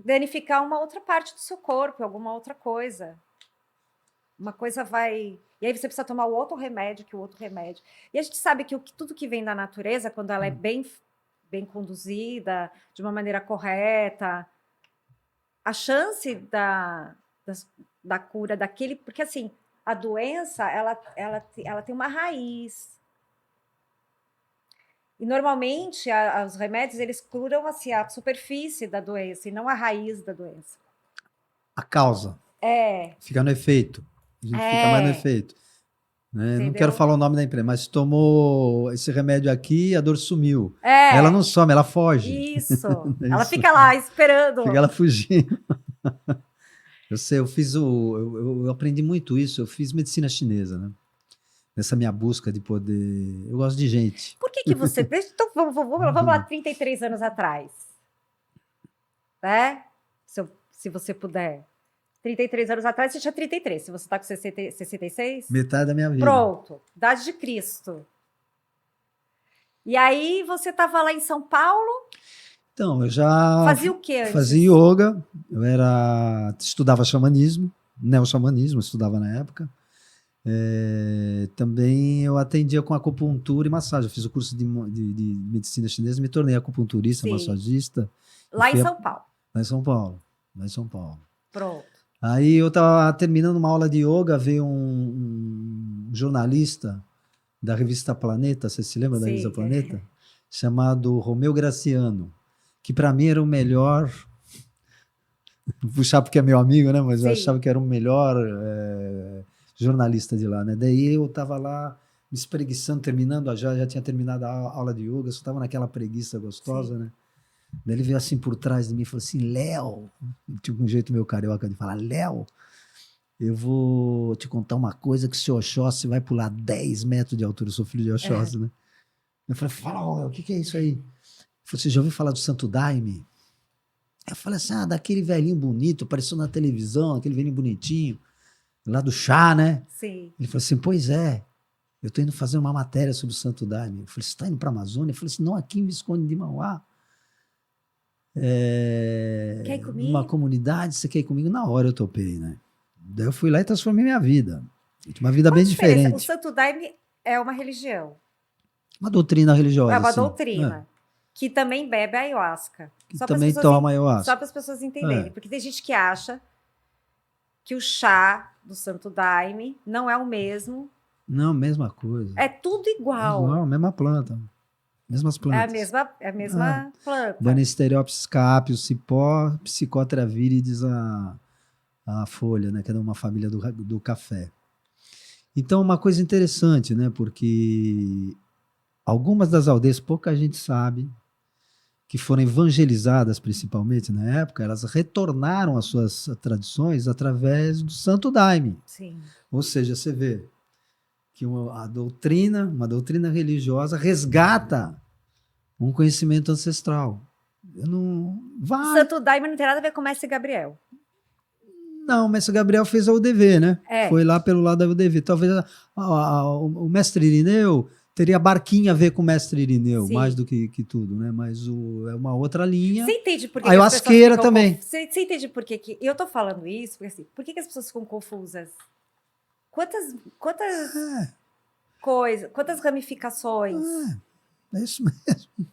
[SPEAKER 1] danificar uma outra parte do seu corpo, alguma outra coisa. Uma coisa vai... E aí você precisa tomar o outro remédio que o outro remédio. E a gente sabe que tudo que vem da natureza, quando ela é bem conduzida, de uma maneira correta, a chance da cura daquele... Porque, assim, a doença, ela tem uma raiz. E, normalmente, os remédios, eles curam assim, a superfície da doença e não a raiz da doença.
[SPEAKER 2] A causa. Fica no efeito. A gente fica mais no efeito. Né? Não quero falar o nome da empresa, mas tomou esse remédio aqui, a dor sumiu. Ela não some, ela foge.
[SPEAKER 1] Isso. Ela fica lá esperando.
[SPEAKER 2] Fica ela fugindo. Eu sei, eu aprendi muito isso. Eu fiz medicina chinesa, né? Nessa minha busca de poder... Eu gosto de gente.
[SPEAKER 1] Por que você... Então, vamos lá, 33 anos atrás. Né? Se você puder. 33 anos atrás, você tinha 33. Se você está com 66...
[SPEAKER 2] Metade da minha vida.
[SPEAKER 1] Pronto. Idade de Cristo. E aí, você estava lá em São Paulo?
[SPEAKER 2] Então, eu já...
[SPEAKER 1] Fazia o quê antes?
[SPEAKER 2] Fazia yoga. Estudava xamanismo, neo-xamanismo, estudava na época. Também eu atendia com acupuntura e massagem. Eu fiz o curso de medicina chinesa, me tornei acupunturista, massagista.
[SPEAKER 1] Lá em São Paulo.
[SPEAKER 2] Lá em São Paulo.
[SPEAKER 1] Pronto.
[SPEAKER 2] Aí eu estava terminando uma aula de yoga, veio um jornalista da revista Planeta, você se lembra da revista Planeta? Chamado Romeu Graciano, que para mim era o melhor... Vou puxar porque é meu amigo, né? Mas eu achava que era o melhor... jornalista de lá, né? Daí eu tava lá me espreguiçando, terminando, já tinha terminado a aula de yoga, só estava naquela preguiça gostosa, né? Daí ele veio assim por trás de mim e falou assim, Léo, tipo um jeito meio carioca de falar, Léo, eu vou te contar uma coisa que se Oxóssi vai pular 10 metros de altura, eu sou filho de Oxóssi, né? Eu falei, fala, o que é isso aí? Ele falou, você já ouviu falar do Santo Daime? Eu falei assim, daquele velhinho bonito, apareceu na televisão, aquele velhinho bonitinho, lá do chá, né?
[SPEAKER 1] Sim.
[SPEAKER 2] Ele falou assim, pois é, eu estou indo fazer uma matéria sobre o Santo Daime. Eu falei, você está indo para a Amazônia? Eu falei assim, não, aqui em Visconde de Mauá.
[SPEAKER 1] Quer ir
[SPEAKER 2] Numa
[SPEAKER 1] comigo?
[SPEAKER 2] comunidade, você quer ir comigo? Na hora eu topei, né? Daí eu fui lá e transformei minha vida. Uma vida
[SPEAKER 1] Qual a
[SPEAKER 2] bem
[SPEAKER 1] diferença? O
[SPEAKER 2] diferente.
[SPEAKER 1] Santo Daime é uma religião,
[SPEAKER 2] Uma doutrina
[SPEAKER 1] é
[SPEAKER 2] religiosa,
[SPEAKER 1] uma
[SPEAKER 2] assim.
[SPEAKER 1] doutrina, que também bebe ayahuasca.
[SPEAKER 2] Que também toma ayahuasca.
[SPEAKER 1] Só para as pessoas entenderem. Porque tem gente que acha que o chá do Santo Daime não é o mesmo.
[SPEAKER 2] Não, mesma coisa.
[SPEAKER 1] É tudo igual.
[SPEAKER 2] Igual, mesma planta. Mesmas plantas.
[SPEAKER 1] É a mesma planta.
[SPEAKER 2] Banisteriopsis capios, cipó, Psychotria viridis, a folha, né? Que é de uma família do café. Então, uma coisa interessante, né? Porque algumas das aldeias, pouca gente sabe, que foram evangelizadas principalmente na época, elas retornaram às suas tradições através do Santo Daime.
[SPEAKER 1] Sim.
[SPEAKER 2] Ou seja, você vê que uma doutrina religiosa resgata um conhecimento ancestral.
[SPEAKER 1] O Santo Daime não tem nada a ver com o Mestre Gabriel.
[SPEAKER 2] Não, o Mestre Gabriel fez a UDV, né?
[SPEAKER 1] É.
[SPEAKER 2] Foi lá pelo lado da UDV. Talvez o Mestre Irineu teria barquinha a ver com o Mestre Irineu, sim, mais do que tudo, né? Mas é uma outra linha.
[SPEAKER 1] Você entende por que
[SPEAKER 2] a ayahuasqueira também.
[SPEAKER 1] Você entende por que eu tô falando isso? Porque assim, por que as pessoas ficam confusas? Quantas coisas, quantas ramificações?
[SPEAKER 2] É isso mesmo.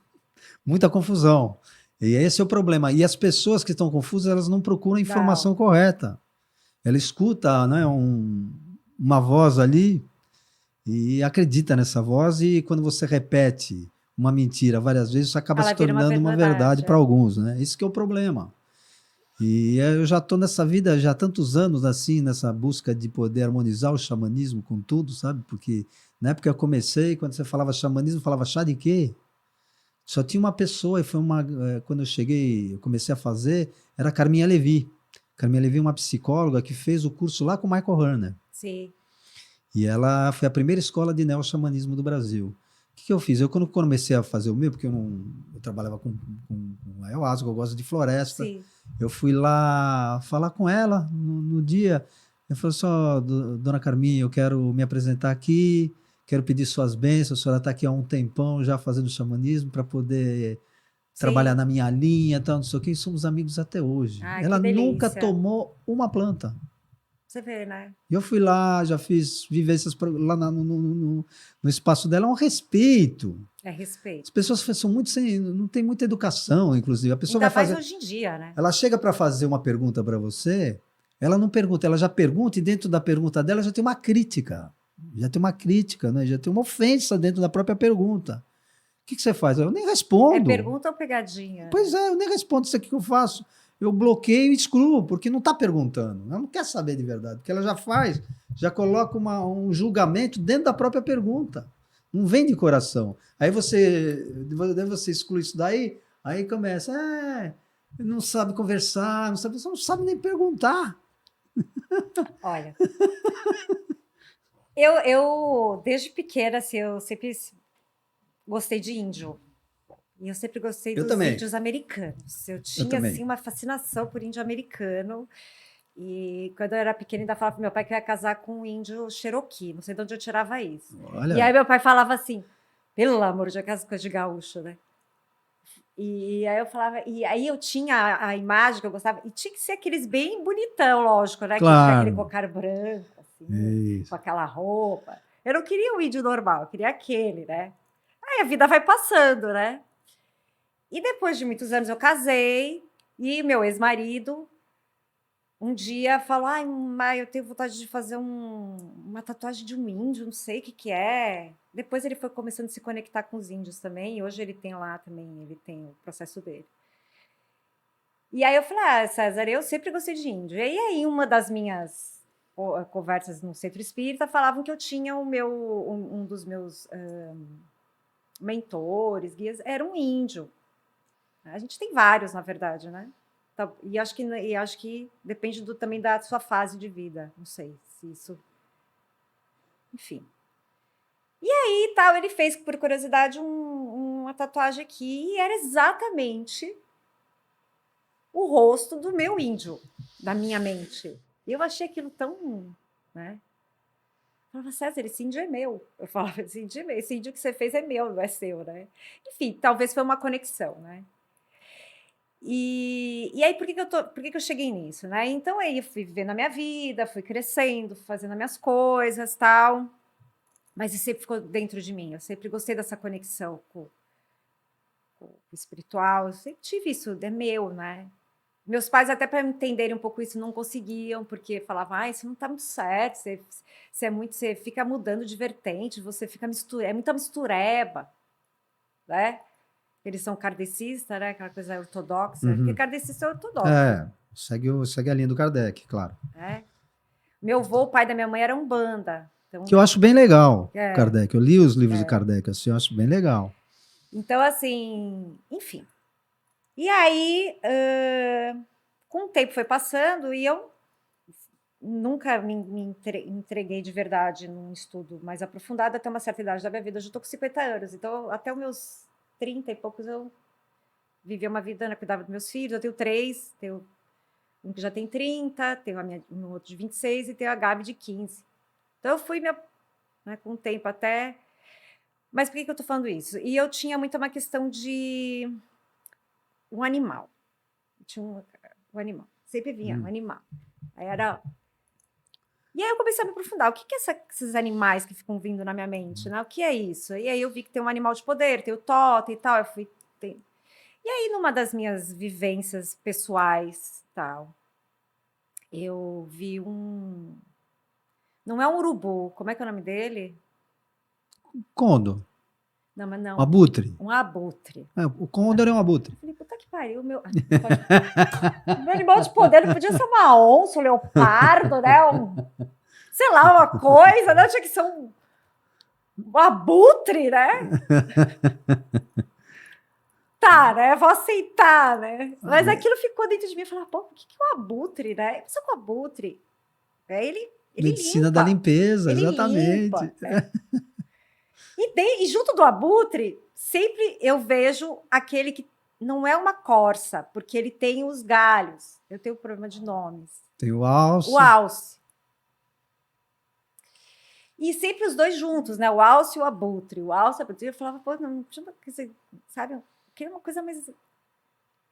[SPEAKER 2] Muita confusão. E esse é o problema. E as pessoas que estão confusas, elas não procuram a informação correta. Ela escuta, né, uma voz ali e acredita nessa voz, e quando você repete uma mentira várias vezes, isso acaba se tornando uma verdade para alguns, né? Isso que é o problema. E eu já estou nessa vida já há tantos anos, assim, nessa busca de poder harmonizar o xamanismo com tudo, sabe? Porque na época que eu comecei, quando você falava xamanismo, falava chá de quê? Só tinha uma pessoa, e foi quando eu comecei a fazer, era a Carminha Levi. Carminha Levi é uma psicóloga que fez o curso lá com o Michael Herner.
[SPEAKER 1] Sim.
[SPEAKER 2] E ela foi a primeira escola de neo-xamanismo do Brasil. O que eu fiz? Eu, quando comecei a fazer o meu, porque eu trabalhava com ayahuasca, eu gosto de floresta. Sim. Eu fui lá falar com ela no dia. Eu falei assim, dona Carminha, eu quero me apresentar aqui, quero pedir suas bênçãos, a senhora está aqui há um tempão já fazendo xamanismo para poder trabalhar na minha linha, tal, não sei o que, e somos amigos até hoje. Ela nunca tomou uma planta.
[SPEAKER 1] Você vê, né?
[SPEAKER 2] Eu fui lá, já fiz vivências lá no espaço dela, é um respeito.
[SPEAKER 1] É respeito.
[SPEAKER 2] As pessoas são muito não tem muita educação, inclusive. A pessoa
[SPEAKER 1] ainda
[SPEAKER 2] vai fazer,
[SPEAKER 1] mais hoje em dia, né?
[SPEAKER 2] Ela chega para fazer uma pergunta para você, ela não pergunta, ela já pergunta, e dentro da pergunta dela já tem uma crítica. Já tem uma crítica, né? Já tem uma ofensa dentro da própria pergunta. O que você faz? Eu nem respondo.
[SPEAKER 1] É pergunta ou pegadinha?
[SPEAKER 2] Pois é, eu nem respondo isso aqui que eu faço. Eu bloqueio e excluo, porque não está perguntando. Ela não quer saber de verdade, porque ela já coloca um julgamento dentro da própria pergunta. Não vem de coração. Aí você exclui isso daí, aí começa, não sabe conversar, você não sabe nem perguntar.
[SPEAKER 1] Olha, eu desde pequena, assim, eu sempre gostei de índio. E eu sempre gostei dos índios americanos. Eu tinha, assim, uma fascinação por índio americano. E quando eu era pequena, ainda falava pro meu pai que eu ia casar com um índio Cherokee. Não sei de onde eu tirava isso. Olha. E aí meu pai falava assim, pelo amor de Deus, aquelas coisas de gaúcho, né? E aí eu falava... E aí eu tinha a imagem que eu gostava. E tinha que ser aqueles bem bonitão, lógico, né? Claro. Que tinha aquele cocar branco, assim, com aquela roupa. Eu não queria o índio normal, eu queria aquele, né? Aí a vida vai passando, né? E depois de muitos anos eu casei, e meu ex-marido um dia falou, eu tenho vontade de fazer uma tatuagem de um índio, não sei o que é. Depois ele foi começando a se conectar com os índios também, e hoje ele tem lá também, ele tem o processo dele. E aí eu falei, César, eu sempre gostei de índio. E aí uma das minhas conversas no Centro Espírita falavam que eu tinha um dos meus mentores, guias, era um índio. A gente tem vários, na verdade, né? E acho que depende também da sua fase de vida. Não sei se isso... Enfim. E tal, ele fez, por curiosidade, uma tatuagem aqui e era exatamente o rosto do meu índio, da minha mente. E eu achei aquilo tão, né? Eu falava, César, esse índio é meu. Eu falava, esse índio é meu. Esse índio que você fez é meu, não é seu, né? Enfim, talvez foi uma conexão, né? E aí, por que eu cheguei nisso, né? Então, aí eu fui vivendo a minha vida, fui crescendo, fazendo as minhas coisas, tal. Mas isso sempre ficou dentro de mim. Eu sempre gostei dessa conexão com o espiritual. Eu sempre tive isso, é meu, né? Meus pais, até para entenderem um pouco isso, não conseguiam, porque falavam, isso não está muito certo, você fica mudando de vertente, você fica é muita mistureba, né? Eles são kardecistas, né? Aquela coisa ortodoxa, porque kardecista é ortodoxo.
[SPEAKER 2] Segue a linha do Kardec, claro.
[SPEAKER 1] Né? Meu avô, o pai da minha mãe, era umbanda. Então,
[SPEAKER 2] que eu acho bem legal, Kardec. Eu li os livros do Kardec, assim, eu acho bem legal.
[SPEAKER 1] Então, assim, enfim. E aí, com o tempo foi passando e eu nunca me entreguei de verdade num estudo mais aprofundado até uma certa idade da minha vida. Eu já estou com 50 anos, então até os meus 30 e poucos eu vivia uma vida, né, cuidava dos meus filhos. Eu tenho 3, tenho um que já tem 30, tenho um outro de 26 e tenho a Gabi de 15. Então eu fui com o tempo até... Mas por que eu estou falando isso? E eu tinha muito uma questão de um animal. Tinha um animal. Sempre vinha um animal. Aí era... E aí eu comecei a me aprofundar. O que esses animais que ficam vindo na minha mente? Né? O que é isso? E aí eu vi que tem um animal de poder, tem o totem e tal. E aí, numa das minhas vivências pessoais, tal, eu vi um... Não é um urubu. Como é que é o nome dele?
[SPEAKER 2] Condor.
[SPEAKER 1] Não, mas não.
[SPEAKER 2] Um abutre.
[SPEAKER 1] Um abutre.
[SPEAKER 2] O Condor é um abutre.
[SPEAKER 1] Eu falei, puta que pariu. Meu animal de poder não podia ser uma onça, um leopardo, né? Sei lá, uma coisa, né? Tinha que ser um abutre, né? Tá, né? Vou aceitar, né? Mas aquilo ficou dentro de mim. Eu falei, pô, o que é um abutre, né? Pensa com o abutre. Ele
[SPEAKER 2] Medicina
[SPEAKER 1] limpa,
[SPEAKER 2] da limpeza,
[SPEAKER 1] ele
[SPEAKER 2] exatamente.
[SPEAKER 1] Limpa, né? E junto do abutre, sempre eu vejo aquele que não é uma corça, porque ele tem os galhos. Eu tenho problema de nomes.
[SPEAKER 2] Tem o alce.
[SPEAKER 1] O alce. E sempre os dois juntos, né? O alce e o abutre. O alce e o abutre. Eu falava, pô, não chama, sabe? Eu queria uma coisa mais...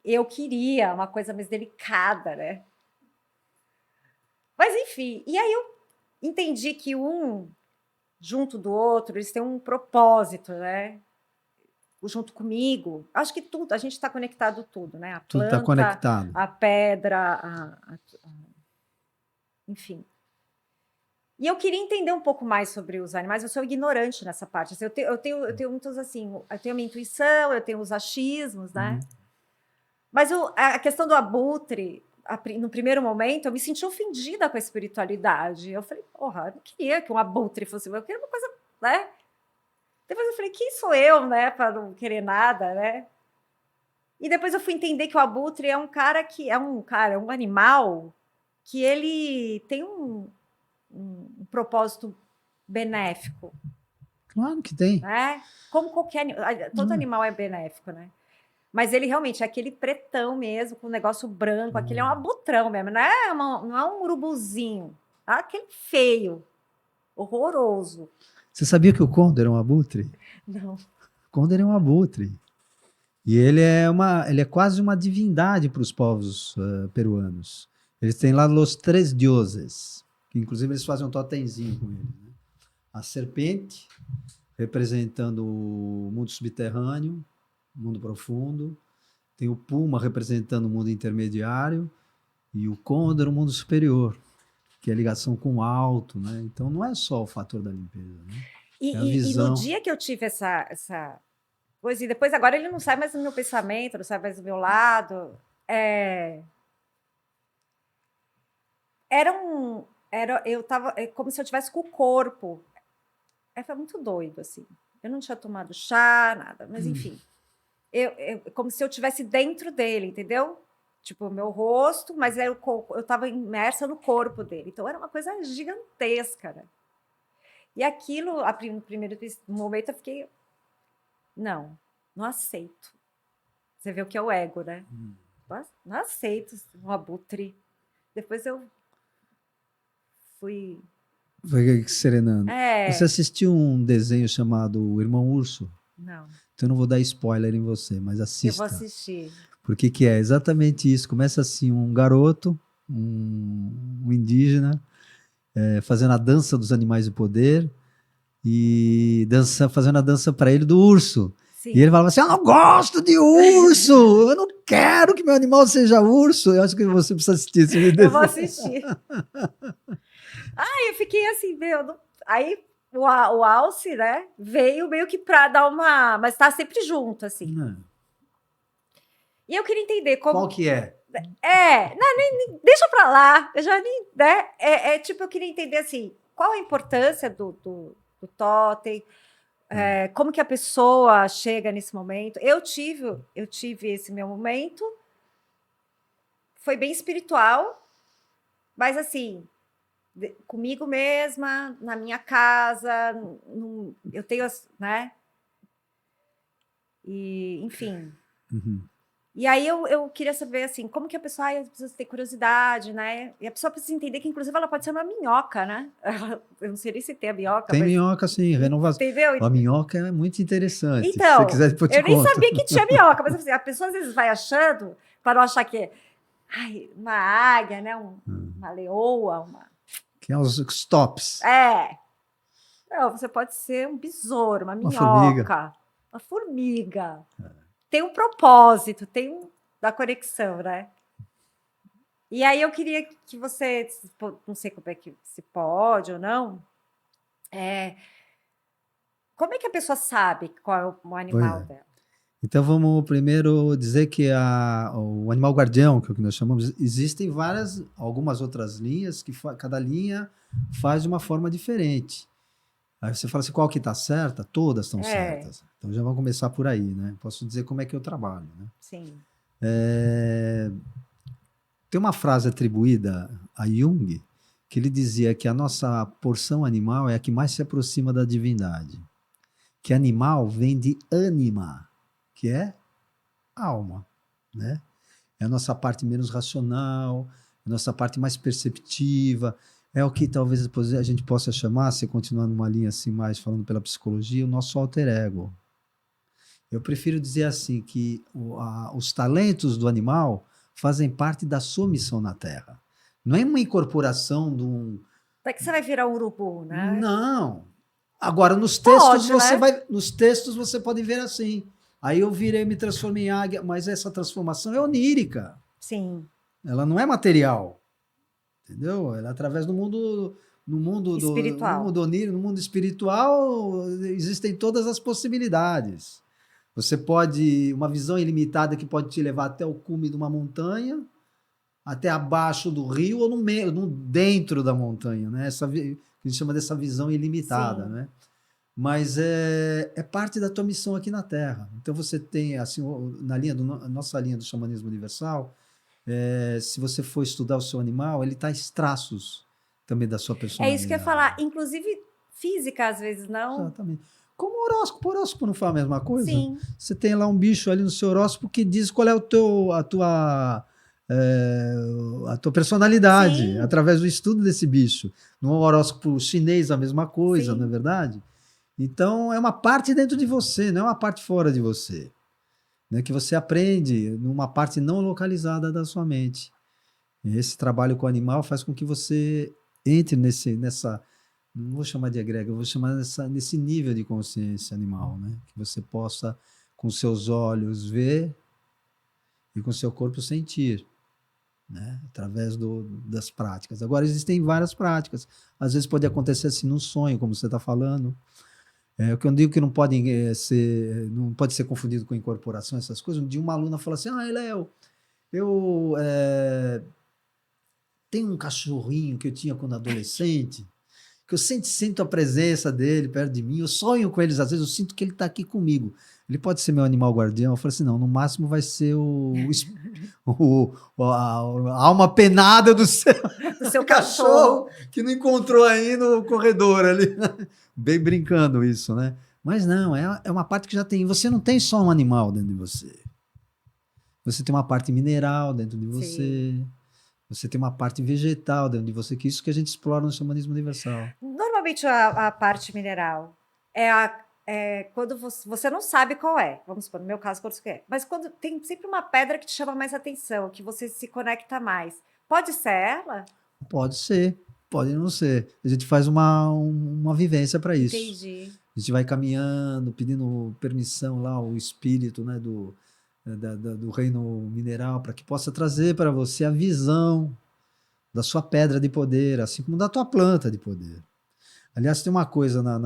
[SPEAKER 1] Eu queria uma coisa mais delicada, né? Mas, enfim. E aí eu entendi que um junto do outro, eles têm um propósito, né? Junto comigo. Acho que tudo, a gente está conectado tudo, né? A planta,
[SPEAKER 2] tudo está conectado.
[SPEAKER 1] A pedra, enfim. E eu queria entender um pouco mais sobre os animais. Eu sou ignorante nessa parte. Assim, eu tenho muitos assim, eu tenho a minha intuição, eu tenho os achismos, né? Mas a questão do abutre, no primeiro momento, eu me senti ofendida com a espiritualidade. Eu falei, porra, eu não queria que um abutre fosse... Eu queria uma coisa, né? Depois eu falei, quem sou eu, né? Para não querer nada, né? E depois eu fui entender que o abutre é um cara que... É um animal que ele tem um propósito benéfico.
[SPEAKER 2] Claro que tem.
[SPEAKER 1] Né? Como qualquer... Todo animal é benéfico, né? Mas ele realmente é aquele pretão mesmo, com o negócio branco. Aquele é um abutrão mesmo, não é um urubuzinho. É aquele feio, horroroso.
[SPEAKER 2] Você sabia que o Condor é um abutre?
[SPEAKER 1] Não.
[SPEAKER 2] O Condor é um abutre. E ele é quase uma divindade para os povos peruanos. Eles têm lá os 3 deuses, que inclusive eles fazem um totemzinho com ele. Né? A serpente, representando o mundo subterrâneo, mundo profundo, tem o puma representando o mundo intermediário e o condor o mundo superior, que é a ligação com o alto, né? Então não é só o fator da limpeza, né? É a visão.
[SPEAKER 1] E no dia que eu tive essa coisa, e depois agora ele não sai mais do meu pensamento, não sai mais do meu lado, eu tava como se eu tivesse com o corpo. Foi muito doido, assim. Eu não tinha tomado chá, nada, mas enfim. Como se eu estivesse dentro dele, entendeu? Tipo, o meu rosto, mas eu estava imersa no corpo dele. Então, era uma coisa gigantesca, né? E aquilo, no primeiro momento, eu fiquei, não aceito. Você vê o que é o ego, né? Não aceito um abutre. Depois eu fui...
[SPEAKER 2] Foi serenando. Você
[SPEAKER 1] É,
[SPEAKER 2] assistiu um desenho chamado O Irmão Urso?
[SPEAKER 1] não,
[SPEAKER 2] Então eu não vou dar spoiler em você, mas
[SPEAKER 1] eu vou
[SPEAKER 2] assista.
[SPEAKER 1] assistir.
[SPEAKER 2] Porque que é exatamente isso. Começa assim, um garoto, um indígena, fazendo a dança dos animais de poder e fazendo a dança para ele do urso. E ele
[SPEAKER 1] Sim.
[SPEAKER 2] falava assim: eu não gosto de urso, eu não quero que meu animal seja urso. Eu acho que você precisa assistir esse vídeo.
[SPEAKER 1] Eu vou assistir. Aí eu fiquei assim, meu. Aí o Alce, né, veio meio que pra dar uma. Mas tá sempre junto, assim. E eu queria entender como.
[SPEAKER 2] Qual que é?
[SPEAKER 1] Não, nem deixa pra lá. Eu já nem. Né? Tipo, eu queria entender assim, qual a importância do totem. Como que a pessoa chega nesse momento? Eu tive esse meu momento, foi bem espiritual, mas assim, comigo mesma, na minha casa, eu tenho, né? E, enfim.
[SPEAKER 2] Uhum.
[SPEAKER 1] E aí eu queria saber assim, como que a pessoa precisa ter curiosidade, né? E a pessoa precisa entender que, inclusive, ela pode ser uma minhoca, né? Eu não sei nem se tem a minhoca,
[SPEAKER 2] Tem
[SPEAKER 1] mas.
[SPEAKER 2] minhoca, sim, renovação.
[SPEAKER 1] Entendeu?
[SPEAKER 2] A minhoca é muito interessante. Se você
[SPEAKER 1] Então,
[SPEAKER 2] quiser, depois eu
[SPEAKER 1] eu
[SPEAKER 2] te
[SPEAKER 1] nem
[SPEAKER 2] conto.
[SPEAKER 1] sabia que tinha minhoca, mas assim, a pessoa às vezes vai achando, para não achar que uma águia, né? Uma leoa,
[SPEAKER 2] Que é os tops.
[SPEAKER 1] Não, você pode ser um besouro, uma
[SPEAKER 2] Uma formiga.
[SPEAKER 1] minhoca, uma formiga. Tem um propósito, da conexão, né? E aí eu queria que você, não sei como é que se pode ou não, como é que a pessoa sabe qual é o animal dela?
[SPEAKER 2] Então vamos primeiro dizer que o animal guardião, que é o que nós chamamos, existem algumas outras linhas que cada linha faz de uma forma diferente. Aí você fala assim, qual que está certa? Todas estão certas. Então já vamos começar por aí, né? Posso dizer como é que eu trabalho, né?
[SPEAKER 1] Sim.
[SPEAKER 2] Tem uma frase atribuída a Jung que ele dizia que a nossa porção animal é a que mais se aproxima da divindade. Que animal vem de anima, que é alma, né? É a nossa parte menos racional, a nossa parte mais perceptiva, é o que talvez a gente possa chamar, se continuar numa linha assim mais falando pela psicologia, o nosso alter ego. Eu prefiro dizer assim que os talentos do animal fazem parte da sua missão na Terra. Não é uma incorporação de um...
[SPEAKER 1] Não é que você vai virar um urubu, né?
[SPEAKER 2] Não. Agora, nos textos,
[SPEAKER 1] né?
[SPEAKER 2] Nos textos você pode ver assim. Aí eu virei, me transformei em águia, mas essa transformação é onírica.
[SPEAKER 1] Sim.
[SPEAKER 2] Ela não é material. Entendeu? Ela através do mundo...
[SPEAKER 1] Espiritual.
[SPEAKER 2] No mundo onírico, no mundo espiritual, existem todas as possibilidades. Você pode... Uma visão ilimitada que pode te levar até o cume de uma montanha, até abaixo do rio ou no meio, dentro da montanha, né? Essa que a gente chama dessa visão ilimitada,
[SPEAKER 1] Sim.
[SPEAKER 2] né? Mas é parte da tua missão aqui na Terra. Então você tem, assim, na nossa linha do xamanismo universal, se você for estudar o seu animal, ele está traços também da sua personalidade.
[SPEAKER 1] É isso que eu ia falar. Inclusive física, às vezes, não.
[SPEAKER 2] Exatamente. Como o horóscopo não fala a mesma coisa?
[SPEAKER 1] Sim.
[SPEAKER 2] Você tem lá um bicho ali no seu horóscopo que diz qual é a tua personalidade,
[SPEAKER 1] Sim.
[SPEAKER 2] através do estudo desse bicho. No horóscopo chinês, a mesma coisa,
[SPEAKER 1] Sim.
[SPEAKER 2] não é verdade? Então, é uma parte dentro de você, não é uma parte fora de você. Né? Que você aprende numa parte não localizada da sua mente. E esse trabalho com o animal faz com que você entre nessa... Não vou chamar de egrégora, eu vou chamar nesse nível de consciência animal, né? Que você possa, com seus olhos, ver e com seu corpo sentir, né? Através das práticas. Agora, existem várias práticas. Às vezes pode acontecer assim num sonho, como você está falando. O que eu digo que não pode ser confundido com incorporação, essas coisas. Um dia uma aluna falou assim, Léo, tem um cachorrinho que eu tinha quando adolescente, que eu sinto a presença dele perto de mim, eu sonho com eles, às vezes eu sinto que ele está aqui comigo. Ele pode ser meu animal guardião? Eu falo assim, não, no máximo vai ser a alma penada do seu,
[SPEAKER 1] Do seu
[SPEAKER 2] cachorro
[SPEAKER 1] cachorro.
[SPEAKER 2] que não encontrou aí no corredor ali. Bem brincando isso, né? Mas não, é uma parte que já tem. Você não tem só um animal dentro de você. Você tem uma parte mineral dentro de você.
[SPEAKER 1] Sim.
[SPEAKER 2] Você tem uma parte vegetal dentro de você, que é isso que a gente explora no xamanismo universal.
[SPEAKER 1] Normalmente a parte mineral é quando você não sabe qual é. Vamos supor, no meu caso, qual você quer. Mas quando tem sempre uma pedra que te chama mais atenção, que você se conecta mais. Pode ser ela?
[SPEAKER 2] Pode ser, pode não ser. A gente faz uma vivência para isso.
[SPEAKER 1] Entendi.
[SPEAKER 2] A gente vai caminhando, pedindo permissão lá ao espírito, né, do reino mineral, para que possa trazer para você a visão da sua pedra de poder, assim como da tua planta de poder. Aliás, tem uma coisa na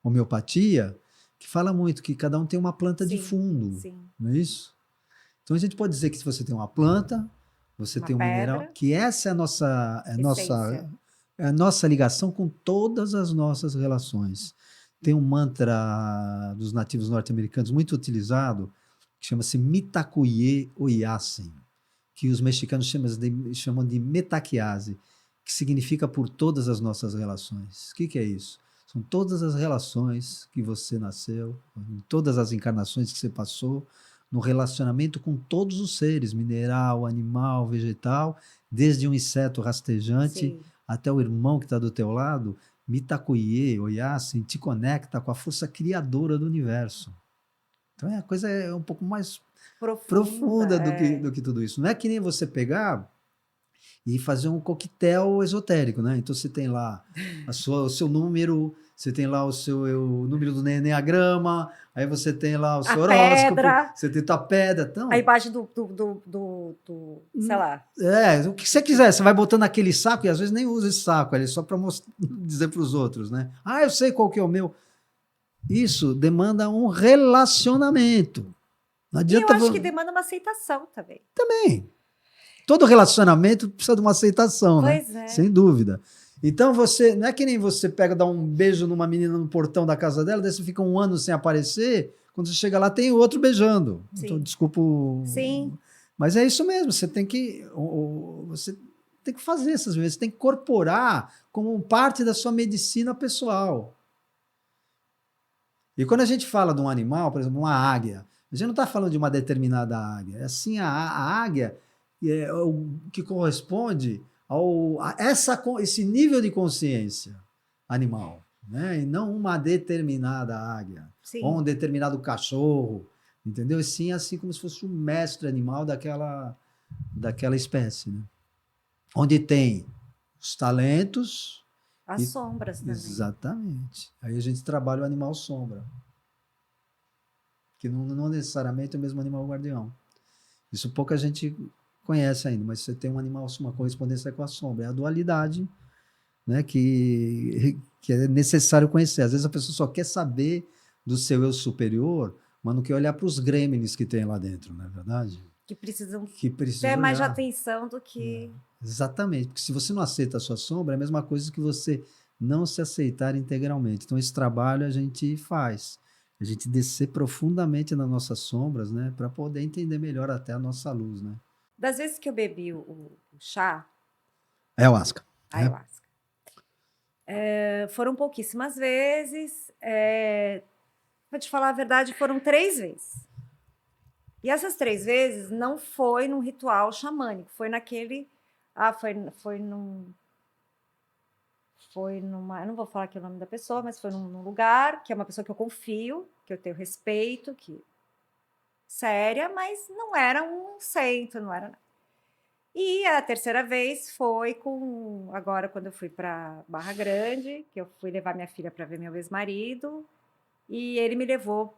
[SPEAKER 2] homeopatia que fala muito que cada um tem uma planta de
[SPEAKER 1] Sim,
[SPEAKER 2] fundo,
[SPEAKER 1] sim.
[SPEAKER 2] não é isso? Então a gente pode dizer que se você tem uma planta, você
[SPEAKER 1] Uma
[SPEAKER 2] tem um mineral,
[SPEAKER 1] pedra,
[SPEAKER 2] que essa é
[SPEAKER 1] essência.
[SPEAKER 2] a nossa ligação com todas as nossas relações. Tem um mantra dos nativos norte-americanos muito utilizado, que chama-se Mitakuye Oyasin, que os mexicanos chamam de metaquiase, que significa por todas as nossas relações. O que é isso? São todas as relações que você nasceu, em todas as encarnações que você passou, no relacionamento com todos os seres, mineral, animal, vegetal, desde um inseto rastejante
[SPEAKER 1] Sim.
[SPEAKER 2] até o irmão que está do teu lado, Mitakuye, Oyasin, te conecta com a força criadora do universo. Então a coisa é um pouco mais profunda do que tudo isso. Não é que nem você pegar e fazer um coquetel esotérico, né? Então você tem lá o seu número, você tem lá o número do enneagrama, aí você tem lá o seu horóscopo,
[SPEAKER 1] Pedra,
[SPEAKER 2] você tem tua pedra. Então,
[SPEAKER 1] a imagem sei lá.
[SPEAKER 2] o que você quiser, você vai botando aquele saco e às vezes nem usa esse saco, é só para dizer para os outros, né? Ah, eu sei qual que é o meu. Isso demanda um relacionamento. Não
[SPEAKER 1] E eu
[SPEAKER 2] adianta.
[SPEAKER 1] acho que demanda uma aceitação também.
[SPEAKER 2] Também. Todo relacionamento precisa de uma aceitação, né?
[SPEAKER 1] Pois é.
[SPEAKER 2] Sem dúvida. Então você, não é que nem você pega, dá um beijo numa menina no portão da casa dela, daí você fica um ano sem aparecer, quando você chega lá tem outro beijando.
[SPEAKER 1] Sim.
[SPEAKER 2] Então, desculpa.
[SPEAKER 1] Sim.
[SPEAKER 2] Mas é isso mesmo, você tem que fazer essas vezes, você tem que incorporar como parte da sua medicina pessoal. E quando a gente fala de um animal, por exemplo, uma águia, a gente não está falando de uma determinada águia. É assim, a águia é o que corresponde a esse nível de consciência animal, né? E não uma determinada águia,
[SPEAKER 1] Sim.
[SPEAKER 2] ou um determinado cachorro, entendeu? E sim, assim como se fosse um mestre animal daquela espécie, né? Onde tem os talentos...
[SPEAKER 1] As sombras também.
[SPEAKER 2] Exatamente. Aí a gente trabalha o animal sombra, que não necessariamente é o mesmo animal guardião. Isso pouca gente conhece ainda, mas você tem um animal, uma correspondência com a sombra. É a dualidade, né, que é necessário conhecer. Às vezes a pessoa só quer saber do seu eu superior, mas não quer olhar para os gremlins que tem lá dentro, não é verdade?
[SPEAKER 1] Que precisam
[SPEAKER 2] ter
[SPEAKER 1] ter mais de atenção do que...
[SPEAKER 2] Exatamente, porque se você não aceita a sua sombra, é a mesma coisa que você não se aceitar integralmente. Então esse trabalho a gente faz, a gente descer profundamente nas nossas sombras, né, para poder entender melhor até a nossa luz, né?
[SPEAKER 1] Das vezes que eu bebi o chá...
[SPEAKER 2] Ayahuasca.
[SPEAKER 1] Ayahuasca. Foram pouquíssimas vezes. Vou te falar a verdade, foram 3 vezes. E essas 3 vezes não foi num ritual xamânico, foi naquele... Foi numa... Eu não vou falar aqui o nome da pessoa, mas foi num lugar que é uma pessoa que eu confio, que eu tenho respeito, séria, mas não era um centro, não era nada. E a terceira vez foi agora, quando eu fui para Barra Grande, que eu fui levar minha filha para ver meu ex-marido, e ele me levou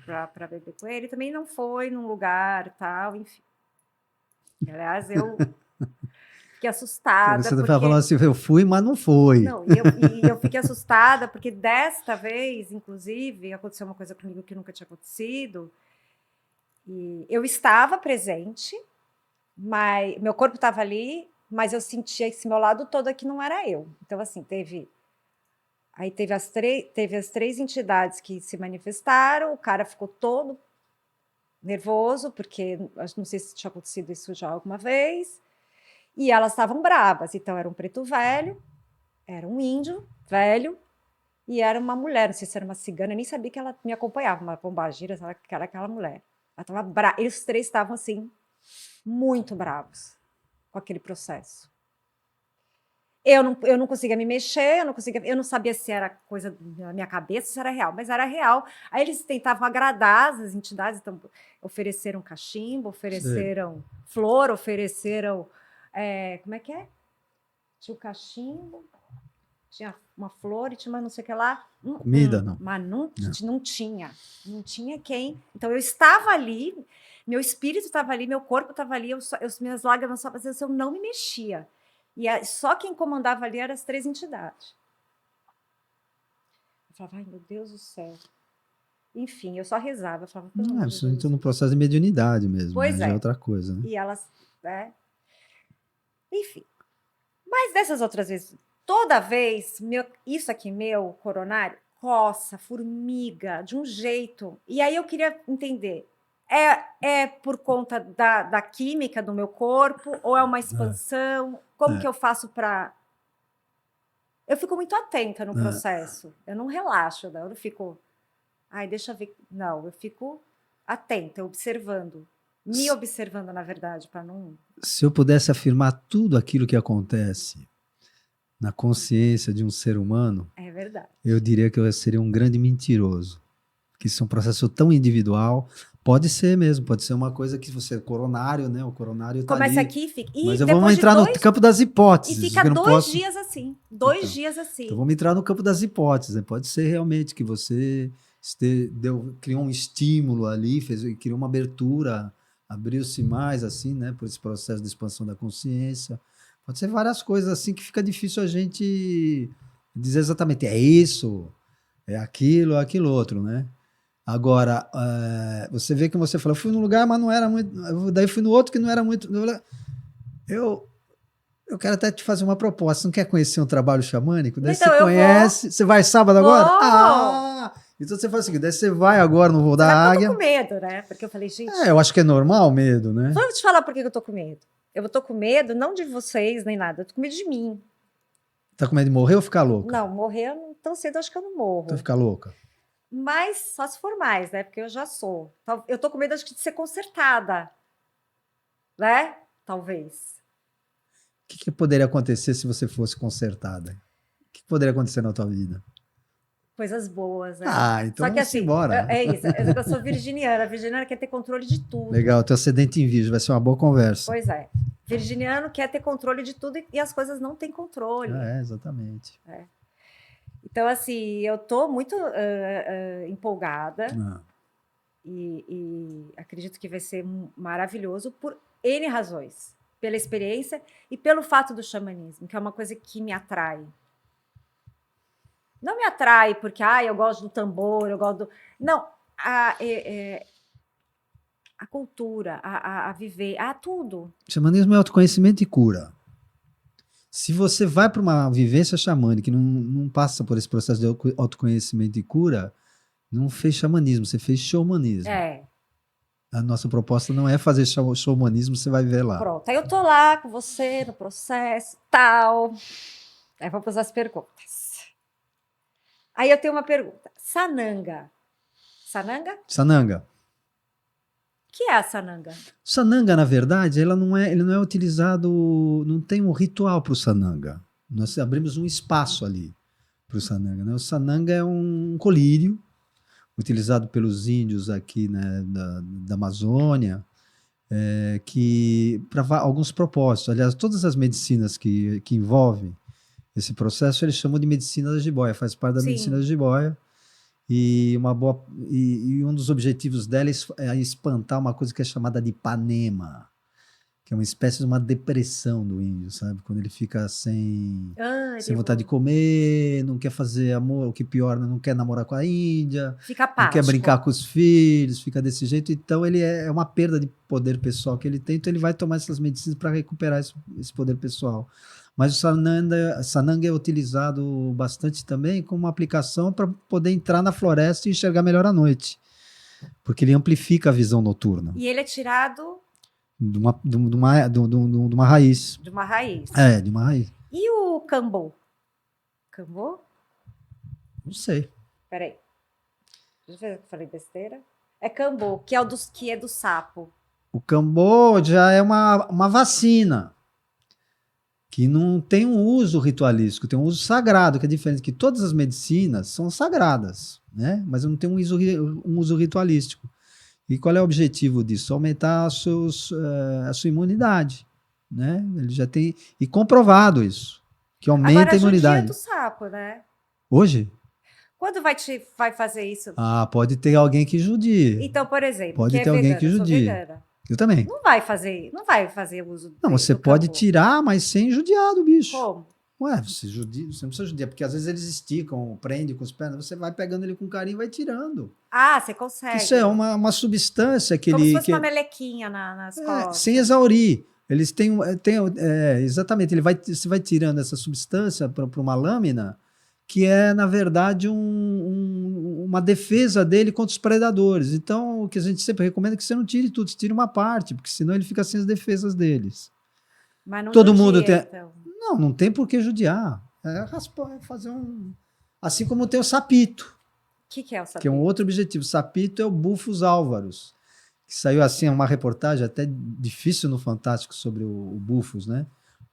[SPEAKER 1] para beber com ele. Também não foi num lugar tal, enfim. Aliás, eu fiquei assustada.
[SPEAKER 2] Você está falando assim, eu fui, mas não foi.
[SPEAKER 1] Não, e eu fiquei assustada, porque desta vez, inclusive, aconteceu uma coisa comigo que nunca tinha acontecido. E eu estava presente, mas meu corpo estava ali, mas eu sentia esse meu lado todo que não era eu. Então, assim, teve as três entidades que se manifestaram, o cara ficou todo nervoso, porque não sei se tinha acontecido isso já alguma vez, e elas estavam bravas. Então, era um preto velho, era um índio velho, e era uma mulher, não sei se era uma cigana, eu nem sabia que ela me acompanhava, uma pombagira, sabe, que era aquela mulher. Ela tava eles três estavam, assim, muito bravos com aquele processo. Eu não conseguia me mexer, eu não sabia se era coisa da minha cabeça, se era real, mas era real. Aí eles tentavam agradar as entidades, então ofereceram cachimbo, ofereceram flor, ofereceram, como é que é? Tinha o cachimbo, tinha uma flor e tinha uma não sei o que lá.
[SPEAKER 2] Comida, não.
[SPEAKER 1] Mas não tinha quem. Então eu estava ali, meu espírito estava ali, meu corpo estava ali, minhas lágrimas só faziam, eu não me mexia. E só quem comandava ali eram as três entidades. Eu falava, ai meu Deus do céu. Enfim, eu só rezava. Eu falava,
[SPEAKER 2] Não, você entrou no processo de mediunidade mesmo,
[SPEAKER 1] pois
[SPEAKER 2] né? Já é outra coisa, né?
[SPEAKER 1] E elas, né? Enfim. Mas dessas outras vezes, toda vez, isso aqui, meu coronário, coça, formiga, de um jeito. E aí eu queria entender, é por conta da química do meu corpo, ou é uma expansão? Como que eu faço para... Eu fico muito atenta no processo. Eu não relaxo, não. Eu não fico... Ai, deixa eu ver. Não, eu fico atenta, observando. Me observando, na verdade, para não...
[SPEAKER 2] Se eu pudesse afirmar tudo aquilo que acontece na consciência de um ser humano,
[SPEAKER 1] é verdade.
[SPEAKER 2] Eu diria que eu seria um grande mentiroso. Que isso é um processo tão individual. Pode ser mesmo, pode ser uma coisa que você é coronário, né? O coronário tá
[SPEAKER 1] começa
[SPEAKER 2] ali.
[SPEAKER 1] aqui e fica.
[SPEAKER 2] Mas vamos entrar no campo das hipóteses.
[SPEAKER 1] E fica dias assim. Dois dias assim.
[SPEAKER 2] Então vamos entrar no campo das hipóteses. Né? Pode ser realmente que você criou um estímulo ali, criou uma abertura, abriu-se mais assim, né? Por esse processo de expansão da consciência. Pode ser várias coisas assim que fica difícil a gente dizer exatamente é isso, é aquilo outro, né? Agora, você vê que você falou, fui num lugar, mas não era muito. Daí fui no outro que não era muito. Eu quero até te fazer uma proposta. Você não quer conhecer um trabalho xamânico? Daí
[SPEAKER 1] então,
[SPEAKER 2] você conhece. Você vai sábado agora? Então você faz o seguinte: daí você vai agora no Voo da Águia.
[SPEAKER 1] Eu tô com medo, né? Porque eu falei, gente.
[SPEAKER 2] Eu acho que é normal o medo, né?
[SPEAKER 1] Vou te falar por que eu tô com medo. Eu tô com medo, não de vocês nem nada, eu tô com medo de mim.
[SPEAKER 2] Tá com medo de morrer ou ficar louca?
[SPEAKER 1] Não, morrer tão cedo acho que eu não morro.
[SPEAKER 2] Então ficar louca.
[SPEAKER 1] Mas só se for mais, né? Porque eu já sou. Eu tô com medo, acho que, de ser consertada. Né? Talvez.
[SPEAKER 2] O que poderia acontecer se você fosse consertada? O que poderia acontecer na tua vida?
[SPEAKER 1] Coisas boas, né?
[SPEAKER 2] Então
[SPEAKER 1] só que
[SPEAKER 2] vamos
[SPEAKER 1] assim,
[SPEAKER 2] embora.
[SPEAKER 1] É isso. Eu sou virginiana. A virginiana quer ter controle de tudo.
[SPEAKER 2] Legal, teu ascendente em virgem, vai ser uma boa conversa.
[SPEAKER 1] Pois é. Virginiano quer ter controle de tudo e as coisas não têm controle.
[SPEAKER 2] Exatamente.
[SPEAKER 1] Então, assim, eu tô muito empolgada e acredito que vai ser maravilhoso por N razões. Pela experiência e pelo fato do xamanismo, que é uma coisa que me atrai. Não me atrai porque eu gosto do tambor, eu gosto do... Não, a cultura, a viver, tudo.
[SPEAKER 2] Xamanismo é autoconhecimento e cura. Se você vai para uma vivência xamânica que não passa por esse processo de autoconhecimento e cura, não fez xamanismo, você fez showmanismo. A nossa proposta não é fazer showmanismo, você vai ver lá.
[SPEAKER 1] Pronto, aí eu tô lá com você no processo, tal. Aí vamos para as perguntas. Aí eu tenho uma pergunta. Sananga. Sananga?
[SPEAKER 2] Sananga.
[SPEAKER 1] O que é a sananga?
[SPEAKER 2] Sananga, na verdade, ele não é utilizado, não tem um ritual para o sananga. Nós abrimos um espaço ali para o sananga. Né? O sananga é um colírio utilizado pelos índios aqui, né, da Amazônia, que para alguns propósitos. Aliás, todas as medicinas que envolvem esse processo, eles chamam de medicina da jiboia, faz parte da medicina da jiboia. E um dos objetivos dela é espantar uma coisa que é chamada de panema, que é uma espécie de uma depressão do índio, sabe? Quando ele fica sem vontade de comer, não quer fazer amor, o que pior, não quer namorar com a índia,
[SPEAKER 1] Fica
[SPEAKER 2] não quer
[SPEAKER 1] apático.
[SPEAKER 2] brincar com os filhos, fica desse jeito. Então ele é uma perda de poder pessoal que ele tem, então ele vai tomar essas medicinas para recuperar esse poder pessoal. Mas o Sananga é utilizado bastante também como uma aplicação para poder entrar na floresta e enxergar melhor à noite, porque ele amplifica a visão noturna.
[SPEAKER 1] E ele é tirado
[SPEAKER 2] De uma raiz.
[SPEAKER 1] de uma raiz.
[SPEAKER 2] De uma raiz.
[SPEAKER 1] E o cambô? Cambô?
[SPEAKER 2] Não sei.
[SPEAKER 1] Peraí. Deixa eu ver se eu falei besteira. É cambô, que é do sapo.
[SPEAKER 2] O cambô já é uma vacina que não tem um uso ritualístico, tem um uso sagrado, que é diferente, que todas as medicinas são sagradas, né? Mas não tem um uso ritualístico. E qual é o objetivo disso? Aumentar a sua imunidade, né? Ele já tem, e comprovado isso, que aumenta
[SPEAKER 1] Agora,
[SPEAKER 2] a imunidade.
[SPEAKER 1] judia do sapo, né?
[SPEAKER 2] Hoje?
[SPEAKER 1] Quando vai fazer isso?
[SPEAKER 2] Pode ter alguém que judie.
[SPEAKER 1] Então, por exemplo,
[SPEAKER 2] Pode ter alguém que judie. Eu também.
[SPEAKER 1] Não vai fazer uso.
[SPEAKER 2] Não, você pode tirar, mas sem judiar do bicho.
[SPEAKER 1] Como?
[SPEAKER 2] Ué, você não precisa judiar, porque às vezes eles esticam, prendem com os pés, você vai pegando ele com carinho e vai tirando.
[SPEAKER 1] Você consegue.
[SPEAKER 2] Isso é uma substância que
[SPEAKER 1] Como
[SPEAKER 2] ele...
[SPEAKER 1] se fosse uma melequinha nas costas.
[SPEAKER 2] Sem exaurir. Eles têm exatamente, você vai tirando essa substância para uma lâmina, que é, na verdade, uma defesa dele contra os predadores. Então, o que a gente sempre recomenda é que você não tire tudo, você tire uma parte, porque senão ele fica sem as defesas deles.
[SPEAKER 1] Mas não
[SPEAKER 2] Todo mundo tem...
[SPEAKER 1] então.
[SPEAKER 2] Não tem por que judiar. É fazer assim como tem o sapito.
[SPEAKER 1] O que é o sapito?
[SPEAKER 2] Que é um outro objetivo. O sapito é o Bufos Álvaros, que saiu assim, uma reportagem até difícil no Fantástico sobre o Bufos, né?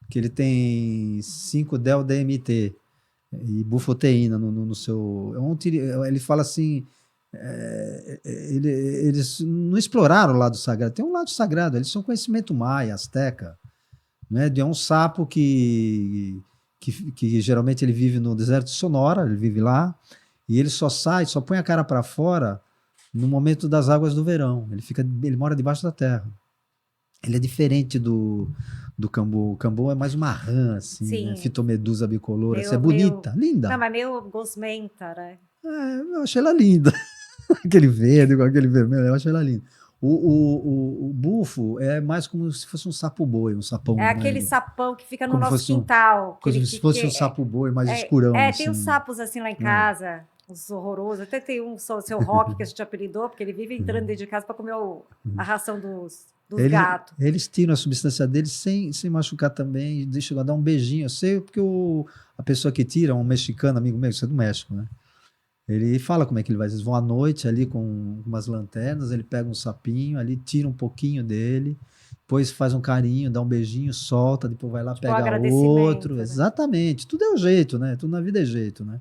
[SPEAKER 2] Que ele tem 5-del-DMT e bufoteína no seu... ele fala assim... eles não exploraram o lado sagrado. Tem um lado sagrado, eles são conhecimento maia, asteca, né? É um sapo que geralmente ele vive no deserto de Sonora, ele vive lá, e ele só põe a cara para fora no momento das águas do verão. Ele mora debaixo da terra. Ele é diferente do cambu. O cambu é mais uma rã, assim, né? Fitomedusa bicolor. Essa é bonita, linda.
[SPEAKER 1] Não, mas meio gosmenta, né?
[SPEAKER 2] Eu acho ela linda. Aquele verde com aquele vermelho, eu acho ela linda. O bufo é mais como se fosse um sapo-boi, um sapão.
[SPEAKER 1] É aquele sapão que fica no nosso quintal.
[SPEAKER 2] Como se fosse um sapo-boi mais escurão.
[SPEAKER 1] Tem uns sapos assim lá em casa, uns horrorosos. Até tem um, o seu Rock, que a gente apelidou, porque ele vive entrando dentro de casa para comer a ração dos gatos.
[SPEAKER 2] Eles tiram a substância deles sem machucar também, e deixam lá dar um beijinho. Eu sei porque a pessoa que tira, um mexicano, amigo meu, isso é do México, né? Ele fala como é que ele vai. Eles vão à noite ali com umas lanternas, ele pega um sapinho ali, tira um pouquinho dele, depois faz um carinho, dá um beijinho, solta, depois vai lá, pega outro. Né? Exatamente. Tudo é o jeito, né? Tudo na vida é jeito, né?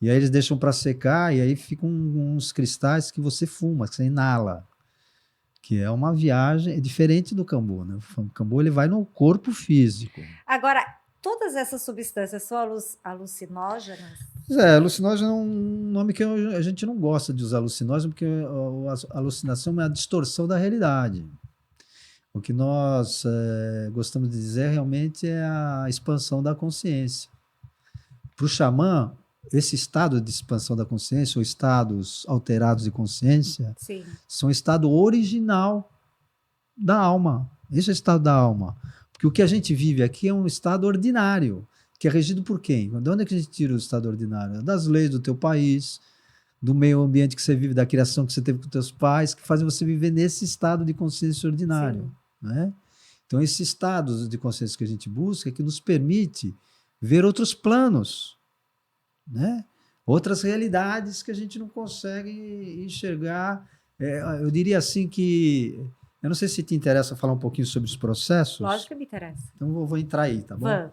[SPEAKER 2] E aí eles deixam para secar e aí ficam uns cristais que você fuma, que você inala. Que é uma viagem diferente do cambu, né? O cambu ele vai no corpo físico.
[SPEAKER 1] Agora, todas essas substâncias são alucinógenas?
[SPEAKER 2] Alucinógeno é um nome que a gente não gosta de usar alucinógeno, porque a alucinação é a distorção da realidade. O que nós gostamos de dizer realmente é a expansão da consciência. Para o xamã, esse estado de expansão da consciência, ou estados alterados de consciência,
[SPEAKER 1] Sim.
[SPEAKER 2] são o estado original da alma. Esse é o estado da alma. Porque o que a gente vive aqui é um estado ordinário, que é regido por quem? De onde é que a gente tira o estado ordinário? Das leis do teu país, do meio ambiente que você vive, da criação que você teve com teus pais, que fazem você viver nesse estado de consciência ordinário. Né? Então, esse estado de consciência que a gente busca é que nos permite ver outros planos, né? Outras realidades que a gente não consegue enxergar. Eu diria assim que... Eu não sei se te interessa falar um pouquinho sobre os processos.
[SPEAKER 1] Lógico que me interessa.
[SPEAKER 2] Então, vou entrar aí, tá bom?
[SPEAKER 1] Vamos.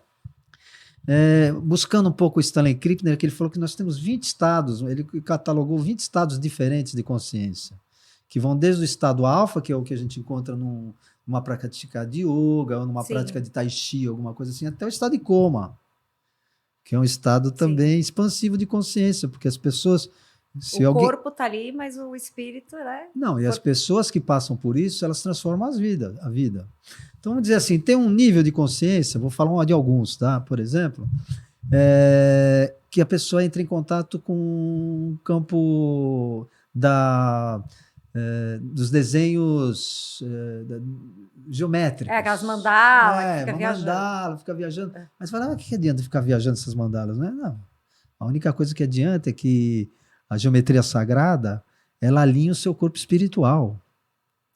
[SPEAKER 2] Buscando um pouco o Stanley Krippner, que ele falou que nós temos 20 estados, ele catalogou 20 estados diferentes de consciência, que vão desde o estado alfa, que é o que a gente encontra numa prática de yoga, ou numa prática de tai chi, alguma coisa assim, até o estado de coma, que é um estado também expansivo de consciência, porque as pessoas
[SPEAKER 1] O corpo está ali, mas o espírito, né?
[SPEAKER 2] Não, e as pessoas que passam por isso, elas transformam a vida. Então, vamos dizer assim, tem um nível de consciência, vou falar de alguns, tá? Por exemplo, que a pessoa entra em contato com o campo dos desenhos geométricos.
[SPEAKER 1] Aquelas mandalas, fica viajando.
[SPEAKER 2] Mandala, fica viajando. Mas fala, o que adianta ficar viajando essas mandalas? Não. A única coisa que adianta é que a geometria sagrada, ela alinha o seu corpo espiritual.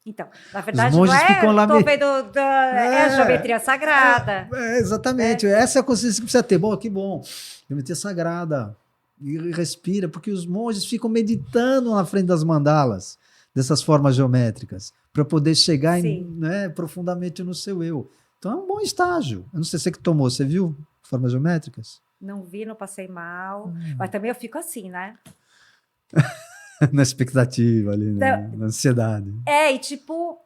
[SPEAKER 1] Então, na verdade, não é vendo a geometria sagrada.
[SPEAKER 2] Exatamente. Essa é a consciência que precisa ter. Bom, que bom. Geometria sagrada. E respira, porque os monges ficam meditando na frente das mandalas, dessas formas geométricas, para poder chegar profundamente no seu eu. Então é um bom estágio. Eu não sei se você que tomou, você viu formas geométricas?
[SPEAKER 1] Não vi, não passei mal. Mas também eu fico assim, né?
[SPEAKER 2] Na expectativa ali, né? Na ansiedade.
[SPEAKER 1] E tipo,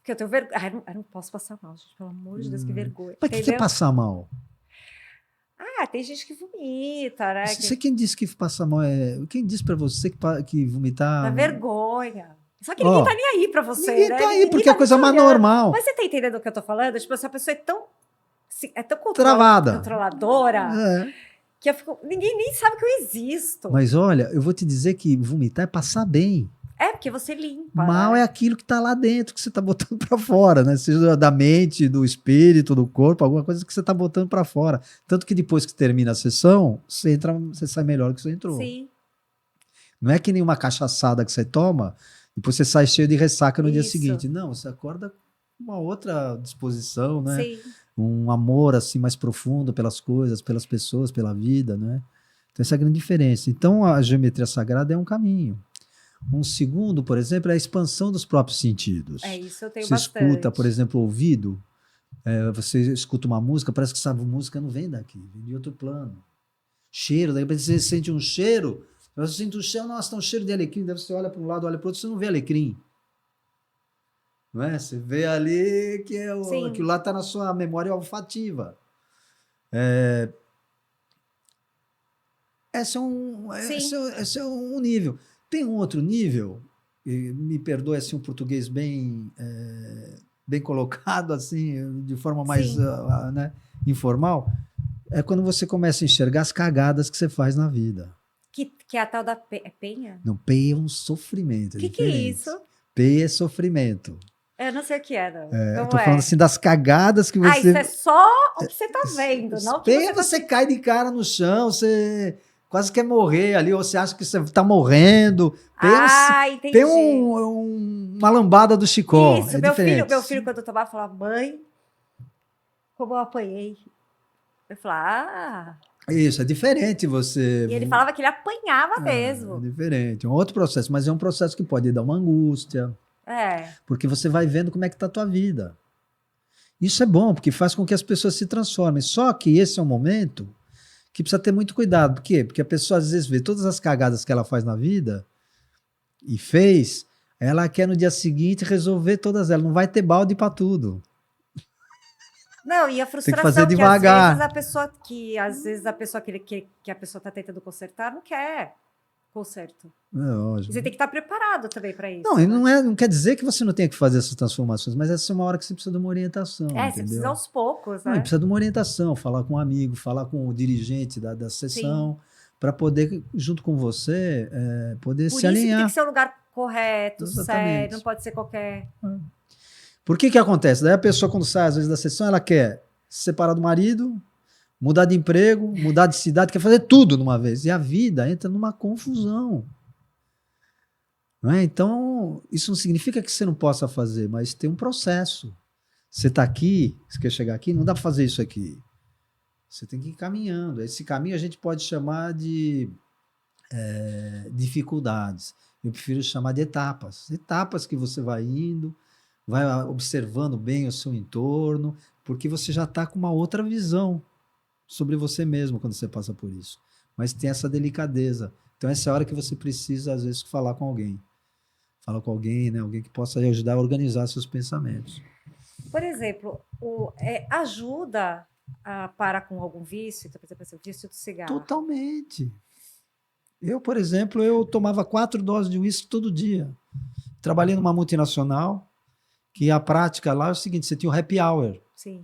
[SPEAKER 1] que eu tenho vergonha. Eu não posso passar mal, gente, pelo amor de Deus, que vergonha.
[SPEAKER 2] Mas o que é passar mal?
[SPEAKER 1] Tem gente que vomita, né?
[SPEAKER 2] Você quem disse que passar mal quem disse pra você que vomitar...
[SPEAKER 1] Dá vergonha. Só que ninguém tá nem aí pra você,
[SPEAKER 2] ninguém
[SPEAKER 1] né?
[SPEAKER 2] Tá aí, porque é a coisa mais normal.
[SPEAKER 1] Mas você tá entendendo o que eu tô falando? Tipo, essa pessoa é tão
[SPEAKER 2] travada,
[SPEAKER 1] controladora, que eu fico... Ninguém nem sabe que eu existo.
[SPEAKER 2] Mas olha, eu vou te dizer que vomitar é passar bem.
[SPEAKER 1] Porque você limpa.
[SPEAKER 2] Mal é aquilo que tá lá dentro, que você tá botando pra fora, né? Seja da mente, do espírito, do corpo, alguma coisa que você tá botando pra fora. Tanto que depois que termina a sessão, você sai melhor do que você entrou.
[SPEAKER 1] Sim.
[SPEAKER 2] Não é que nem uma cachaçada que você toma, depois você sai cheio de ressaca no dia seguinte. Não, você acorda com uma outra disposição, né?
[SPEAKER 1] Sim.
[SPEAKER 2] Um amor assim mais profundo pelas coisas, pelas pessoas, pela vida, né? Então essa é a grande diferença. Então a geometria sagrada é um caminho. Um segundo, por exemplo, é a expansão dos próprios sentidos.
[SPEAKER 1] Isso eu tenho
[SPEAKER 2] você
[SPEAKER 1] bastante.
[SPEAKER 2] Escuta, por exemplo, o ouvido, você escuta uma música, parece que essa música não vem daqui, vem de outro plano. Cheiro, daí você sente um cheiro, você sente um cheiro, nossa, tá um cheiro de alecrim, daí você olha para um lado, olha para o outro, você não vê alecrim. Não é? Você vê ali que aquilo lá está na sua memória olfativa. Esse é um nível. Tem um outro nível, e me perdoe assim, um português bem colocado, assim, de forma mais informal, é quando você começa a enxergar as cagadas que você faz na vida.
[SPEAKER 1] Que é a tal da penha?
[SPEAKER 2] Não, penha é um sofrimento.
[SPEAKER 1] Que é isso?
[SPEAKER 2] Penha é sofrimento.
[SPEAKER 1] Eu não sei o que é, não.
[SPEAKER 2] Eu tô falando assim das cagadas que você...
[SPEAKER 1] isso é só o que você tá vendo, não que
[SPEAKER 2] penha você cai de cara no chão, você... quase quer morrer ali, ou você acha que você está morrendo.
[SPEAKER 1] Entendi.
[SPEAKER 2] Tem uma lambada do Chicó.
[SPEAKER 1] Isso, meu filho, quando eu tomava, falava, mãe, como eu apanhei. Eu falava,
[SPEAKER 2] Isso, é diferente você...
[SPEAKER 1] E ele falava que ele apanhava mesmo.
[SPEAKER 2] É diferente, é um outro processo, mas é um processo que pode dar uma angústia. Porque você vai vendo como é que está a tua vida. Isso é bom, porque faz com que as pessoas se transformem. Só que esse é um momento que precisa ter muito cuidado. Por quê? Porque a pessoa às vezes vê todas as cagadas que ela faz na vida e fez, ela quer no dia seguinte resolver todas elas. Não vai ter balde para tudo.
[SPEAKER 1] Não, e a frustração
[SPEAKER 2] tem que fazer devagar.
[SPEAKER 1] Que às vezes a pessoa que a pessoa está tentando consertar não quer conserto. Você tem que estar preparado também para isso.
[SPEAKER 2] Não, não quer dizer que você não tenha que fazer essas transformações, mas essa é uma hora que você precisa de uma orientação. Entendeu?
[SPEAKER 1] Você precisa aos poucos, né?
[SPEAKER 2] Não, precisa de uma orientação, falar com um amigo, falar com o dirigente da sessão, para poder, junto com você, poder se alinhar. Por isso
[SPEAKER 1] tem que ser um lugar correto,
[SPEAKER 2] Exatamente.
[SPEAKER 1] Sério, não pode ser qualquer...
[SPEAKER 2] Por que acontece? Daí a pessoa, quando sai, às vezes, da sessão, ela quer se separar do marido, mudar de emprego, mudar de cidade, quer fazer tudo de uma vez. E a vida entra numa confusão. Não é? Então, isso não significa que você não possa fazer, mas tem um processo. Você está aqui, você quer chegar aqui, não dá para fazer isso aqui. Você tem que ir caminhando. Esse caminho a gente pode chamar de dificuldades. Eu prefiro chamar de etapas. Etapas que você vai indo, vai observando bem o seu entorno, porque você já está com uma outra visão sobre você mesmo quando você passa por isso. Mas tem essa delicadeza. Então essa é a hora que você precisa, às vezes, falar com alguém. Fala com alguém, né? Alguém que possa ajudar a organizar seus pensamentos.
[SPEAKER 1] Por exemplo, ajuda a parar com algum vício, então, por exemplo, o vício do cigarro.
[SPEAKER 2] Totalmente. Eu, por exemplo, eu tomava 4 doses de uísque todo dia. Trabalhei numa multinacional, que a prática lá é o seguinte, você tinha o happy hour.
[SPEAKER 1] Sim.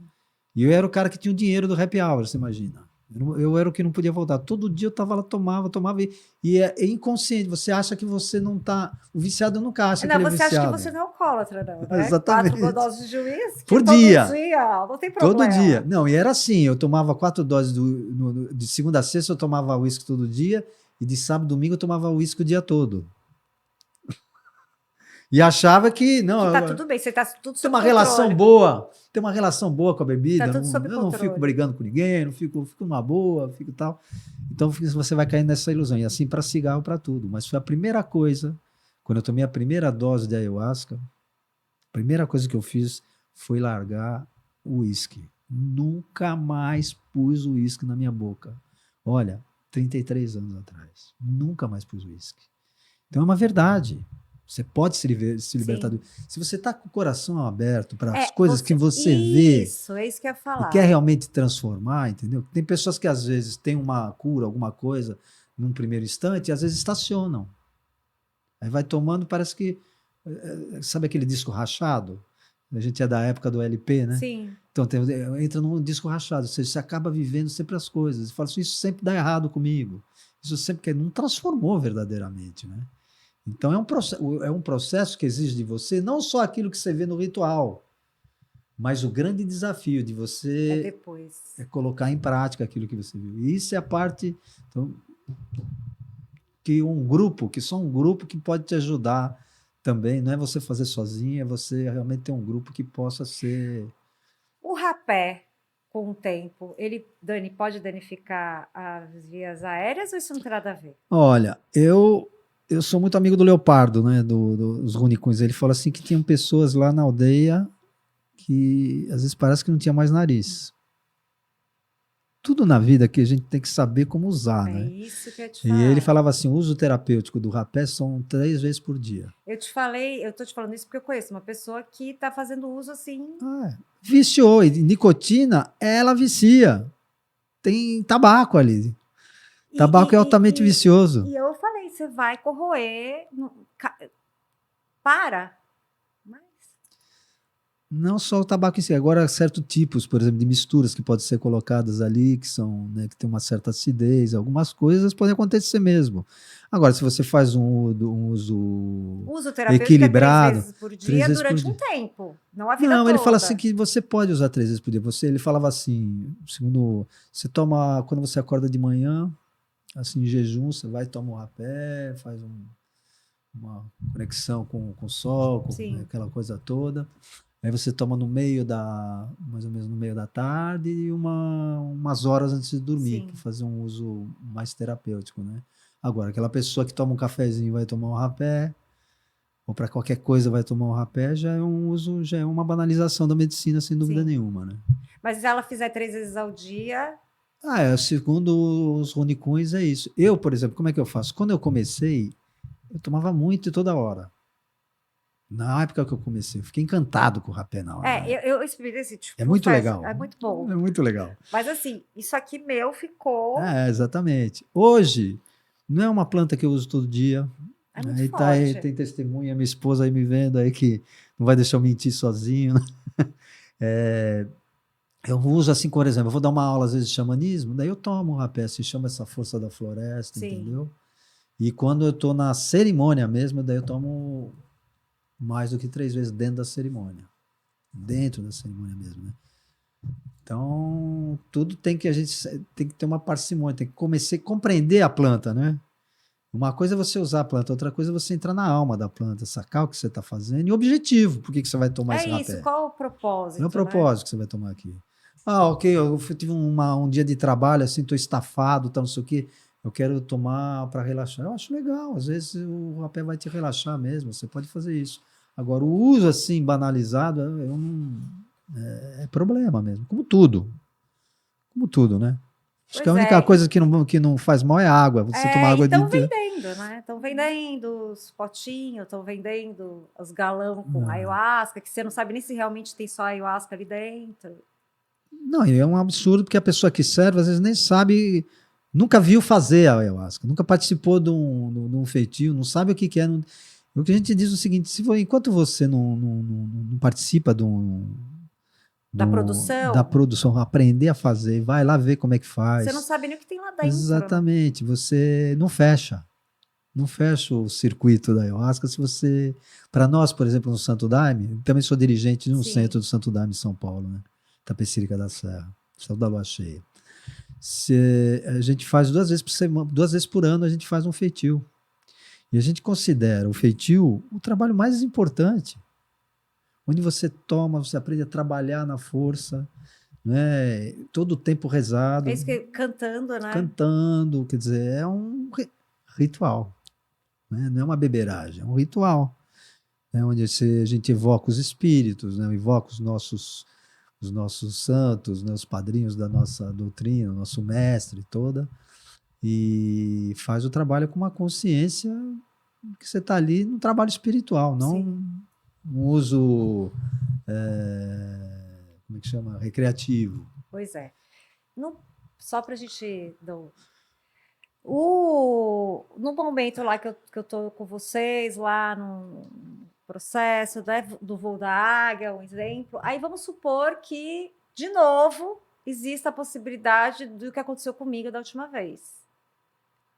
[SPEAKER 2] E eu era o cara que tinha o dinheiro do happy hour, você imagina. Eu era o que não podia voltar. Todo dia eu estava lá, tomava, e é inconsciente. Você acha que você não está... O viciado nunca acha que
[SPEAKER 1] Não,
[SPEAKER 2] ele é
[SPEAKER 1] você acha que
[SPEAKER 2] viciado.
[SPEAKER 1] você não é alcoólatra, não, né? 4
[SPEAKER 2] Exatamente.
[SPEAKER 1] doses de uísque
[SPEAKER 2] Por
[SPEAKER 1] todo
[SPEAKER 2] dia.
[SPEAKER 1] dia, não tem
[SPEAKER 2] Todo
[SPEAKER 1] problema.
[SPEAKER 2] dia. Não, e era assim, eu tomava 4 doses de segunda a sexta, eu tomava uísque todo dia, e de sábado e domingo eu tomava uísque o dia todo. E achava que, não,
[SPEAKER 1] Que tá tudo bem, você tá tudo
[SPEAKER 2] tem
[SPEAKER 1] sob
[SPEAKER 2] uma
[SPEAKER 1] controle.
[SPEAKER 2] relação boa, tem uma relação boa com a bebida,
[SPEAKER 1] Tá tudo sob
[SPEAKER 2] eu não fico
[SPEAKER 1] controle.
[SPEAKER 2] brigando com ninguém, não fico numa boa, fico tal. Então você vai cair nessa ilusão, e assim para cigarro, para tudo. Mas foi a primeira coisa, quando eu tomei a primeira dose de ayahuasca, a primeira coisa que eu fiz foi largar o uísque. Nunca mais pus o uísque na minha boca. Olha, 33 anos atrás. Nunca mais pus uísque. Então é uma verdade. Você pode se libertar do... Se você está com o coração aberto para as coisas que você vê...
[SPEAKER 1] Isso, é isso que eu ia
[SPEAKER 2] E
[SPEAKER 1] falar.
[SPEAKER 2] quer realmente transformar, entendeu? Tem pessoas que às vezes têm uma cura, alguma coisa, num primeiro instante, e às vezes estacionam. Aí vai tomando, parece que... Sabe aquele disco rachado? A gente é da época do LP, né?
[SPEAKER 1] Sim.
[SPEAKER 2] Então entra num disco rachado, ou seja, você acaba vivendo sempre as coisas. E fala assim, isso sempre dá errado comigo. Isso sempre que não transformou verdadeiramente, né? Então é um processo que exige de você não só aquilo que você vê no ritual, mas o grande desafio de você é colocar em prática aquilo que você viu. E isso é a parte então, que só um grupo que pode te ajudar também. Não é você fazer sozinho, é você realmente ter um grupo que possa ser...
[SPEAKER 1] O rapé, com o tempo, Dani, pode danificar as vias aéreas ou isso não tem nada a ver?
[SPEAKER 2] Olha, eu sou muito amigo do Leopardo, né, dos Runicuns. Ele fala assim que tinham pessoas lá na aldeia que às vezes parece que não tinha mais nariz. Tudo na vida que a gente tem que saber como usar, né?
[SPEAKER 1] É isso que eu te falar.
[SPEAKER 2] E ele falava assim, o uso terapêutico do rapé são 3 vezes por dia.
[SPEAKER 1] Eu tô te falando isso porque eu conheço uma pessoa que tá fazendo uso assim...
[SPEAKER 2] Viciou. E nicotina, ela vicia. Tem tabaco ali. Tabaco é altamente vicioso.
[SPEAKER 1] E eu falei, você vai corroer... Para. Mas...
[SPEAKER 2] Não só o tabaco em si, agora certos tipos, por exemplo, de misturas que podem ser colocadas ali, que são, né, que tem uma certa acidez, algumas coisas podem acontecer mesmo. Agora, se você faz um uso equilibrado,
[SPEAKER 1] 3 vezes por dia durante um tempo, não a vida
[SPEAKER 2] não,
[SPEAKER 1] toda.
[SPEAKER 2] ele fala assim que você pode usar 3 vezes por dia. Ele falava assim, segundo, você toma, quando você acorda de manhã, assim, em jejum, você vai tomar um rapé, faz uma conexão com o sol, com aquela coisa toda. Aí você toma mais ou menos no meio da tarde e umas horas antes de dormir, para fazer um uso mais terapêutico, né? Agora, aquela pessoa que toma um cafezinho vai tomar um rapé, ou para qualquer coisa vai tomar um rapé, já é uma banalização da medicina, sem dúvida nenhuma, né?
[SPEAKER 1] Mas se ela fizer 3 vezes ao dia...
[SPEAKER 2] Segundo os Runicuns é isso. Eu, por exemplo, como é que eu faço? Quando eu comecei, eu tomava muito e toda hora. Na época que eu comecei, eu fiquei encantado com o rapé na hora.
[SPEAKER 1] Eu experimentei esse tipo.
[SPEAKER 2] É muito legal.
[SPEAKER 1] É muito bom.
[SPEAKER 2] É muito legal.
[SPEAKER 1] Mas assim, isso aqui meu ficou...
[SPEAKER 2] exatamente. Hoje, não é uma planta que eu uso todo dia.
[SPEAKER 1] É muito forte.
[SPEAKER 2] Tem testemunha, minha esposa aí me vendo aí que não vai deixar eu mentir sozinho. Eu uso assim, por exemplo, eu vou dar uma aula às vezes de xamanismo, daí eu tomo um rapé, se chama essa força da floresta, entendeu? E quando eu estou na cerimônia mesmo, daí eu tomo mais do que 3 vezes dentro da cerimônia. Dentro da cerimônia mesmo, né? Então, tudo a gente tem que ter uma parcimônia, tem que compreender a planta, né? Uma coisa é você usar a planta, outra coisa é você entrar na alma da planta, sacar o que você está fazendo e o objetivo, por que você vai tomar esse rapé.
[SPEAKER 1] É isso, qual o propósito?
[SPEAKER 2] Não é o propósito que você vai tomar aqui. Ok, eu tive um dia de trabalho, assim, estou estafado, não sei o quê, eu quero tomar para relaxar. Eu acho legal, às vezes o rapé vai te relaxar mesmo, você pode fazer isso. Agora, o uso assim, banalizado, é problema mesmo, como tudo, né? Acho que a única coisa que não faz mal é água. Você tomar água
[SPEAKER 1] estão vendendo, né? Estão vendendo os potinhos, estão vendendo os galão com ayahuasca, que você não sabe nem se realmente tem só ayahuasca ali dentro.
[SPEAKER 2] Não, e é um absurdo, porque a pessoa que serve, às vezes, nem sabe nunca viu fazer a ayahuasca, nunca participou de um feitio, não sabe o que, que é. Não, o que a gente diz é o seguinte: enquanto você não participa
[SPEAKER 1] Da
[SPEAKER 2] da
[SPEAKER 1] produção,
[SPEAKER 2] produção, aprender a fazer, vai lá ver como é que
[SPEAKER 1] você não
[SPEAKER 2] faz.
[SPEAKER 1] sabe nem o que tem lá dentro, né?
[SPEAKER 2] Exatamente, você não fecha. Não fecha o circuito da ayahuasca se você. Para nós, por exemplo, no Santo Daime, também sou dirigente de um
[SPEAKER 1] Sim.
[SPEAKER 2] centro do Santo Daime em São Paulo, né? Tapecerica da Serra, Céu da Lua Cheia. Se, a gente faz 2 vezes por semana, 2 vezes por ano a gente faz um feitio. E a gente considera o feitio o trabalho mais importante, onde você toma, você aprende a trabalhar na força, né? Todo o tempo rezado,
[SPEAKER 1] É isso que cantando, né?
[SPEAKER 2] cantando, quer dizer, é um ritual, né? Não é uma beberagem, é um ritual, né? Onde a gente evoca os espíritos, né? Evoca os nossos santos, né? Os padrinhos da nossa doutrina, o nosso mestre toda, e faz o trabalho com uma consciência que você está ali no trabalho espiritual, não
[SPEAKER 1] Sim.
[SPEAKER 2] um uso, como é que chama? Recreativo.
[SPEAKER 1] Pois é. Só para a gente. No momento lá que eu tô com vocês, lá no processo, né, do voo da águia, um exemplo, aí vamos supor que, de novo, exista a possibilidade do que aconteceu comigo da última vez.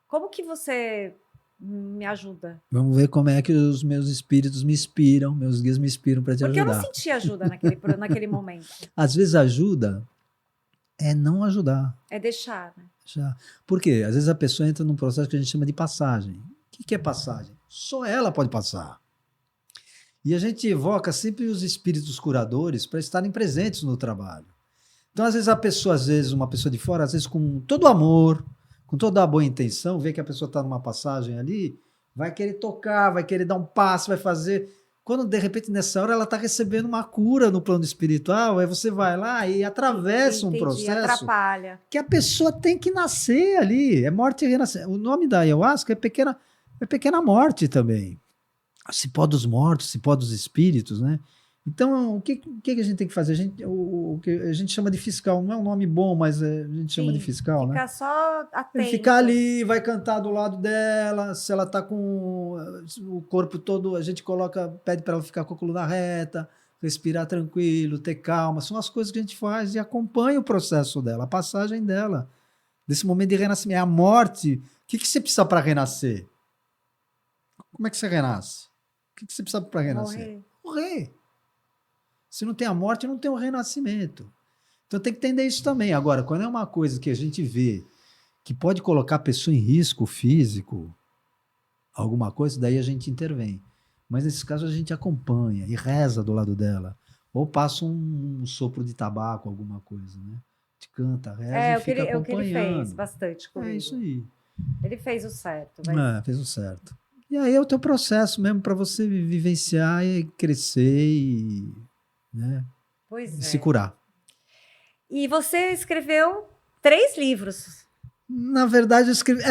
[SPEAKER 1] Como que você me ajuda?
[SPEAKER 2] Vamos ver como é que os meus espíritos me inspiram, meus guias me inspiram para te
[SPEAKER 1] Porque eu não
[SPEAKER 2] ajudar.
[SPEAKER 1] senti ajuda naquele momento.
[SPEAKER 2] Às vezes ajuda é não ajudar.
[SPEAKER 1] É deixar, né?
[SPEAKER 2] Já. Por quê? Às vezes a pessoa entra num processo que a gente chama de passagem. O que é passagem? Só ela pode passar. E a gente evoca sempre os espíritos curadores para estarem presentes no trabalho. Então, às vezes, uma pessoa de fora, às vezes com todo amor, com toda a boa intenção, vê que a pessoa está numa passagem ali, vai querer tocar, vai querer dar um passo, vai fazer. Quando, de repente, nessa hora, ela está recebendo uma cura no plano espiritual, aí você vai lá e atravessa um processo
[SPEAKER 1] atrapalha.
[SPEAKER 2] que a pessoa tem que nascer ali. É morte e renascer. O nome da ayahuasca é pequena morte também. Cipó dos mortos, cipó dos espíritos, né? Então, o que a gente tem que fazer? O que a gente chama de fiscal, não é um nome bom, mas a gente chama de fiscal,
[SPEAKER 1] ficar
[SPEAKER 2] né?
[SPEAKER 1] só atento.
[SPEAKER 2] Ele fica ali, vai cantar do lado dela, se ela tá com o corpo todo, a gente pede para ela ficar com a coluna reta, respirar tranquilo, ter calma, são as coisas que a gente faz e acompanha o processo dela, a passagem dela, desse momento de renascimento, a morte. O que você precisa para renascer? Como é que você renasce? O que você precisa para renascer? Morrer. Se não tem a morte, não tem o renascimento. Então tem que entender isso também. Agora, quando é uma coisa que a gente vê que pode colocar a pessoa em risco físico, alguma coisa, daí a gente intervém. Mas nesses casos a gente acompanha e reza do lado dela. Ou passa um sopro de tabaco, alguma coisa, né? Te canta, reza e fica acompanhando. É o que ele fez
[SPEAKER 1] bastante comigo.
[SPEAKER 2] É isso aí.
[SPEAKER 1] Ele fez o certo.
[SPEAKER 2] Fez o certo. E aí é o teu processo mesmo para você vivenciar e crescer e, né, se curar.
[SPEAKER 1] E você escreveu 3 livros.
[SPEAKER 2] Na verdade, eu escrevi.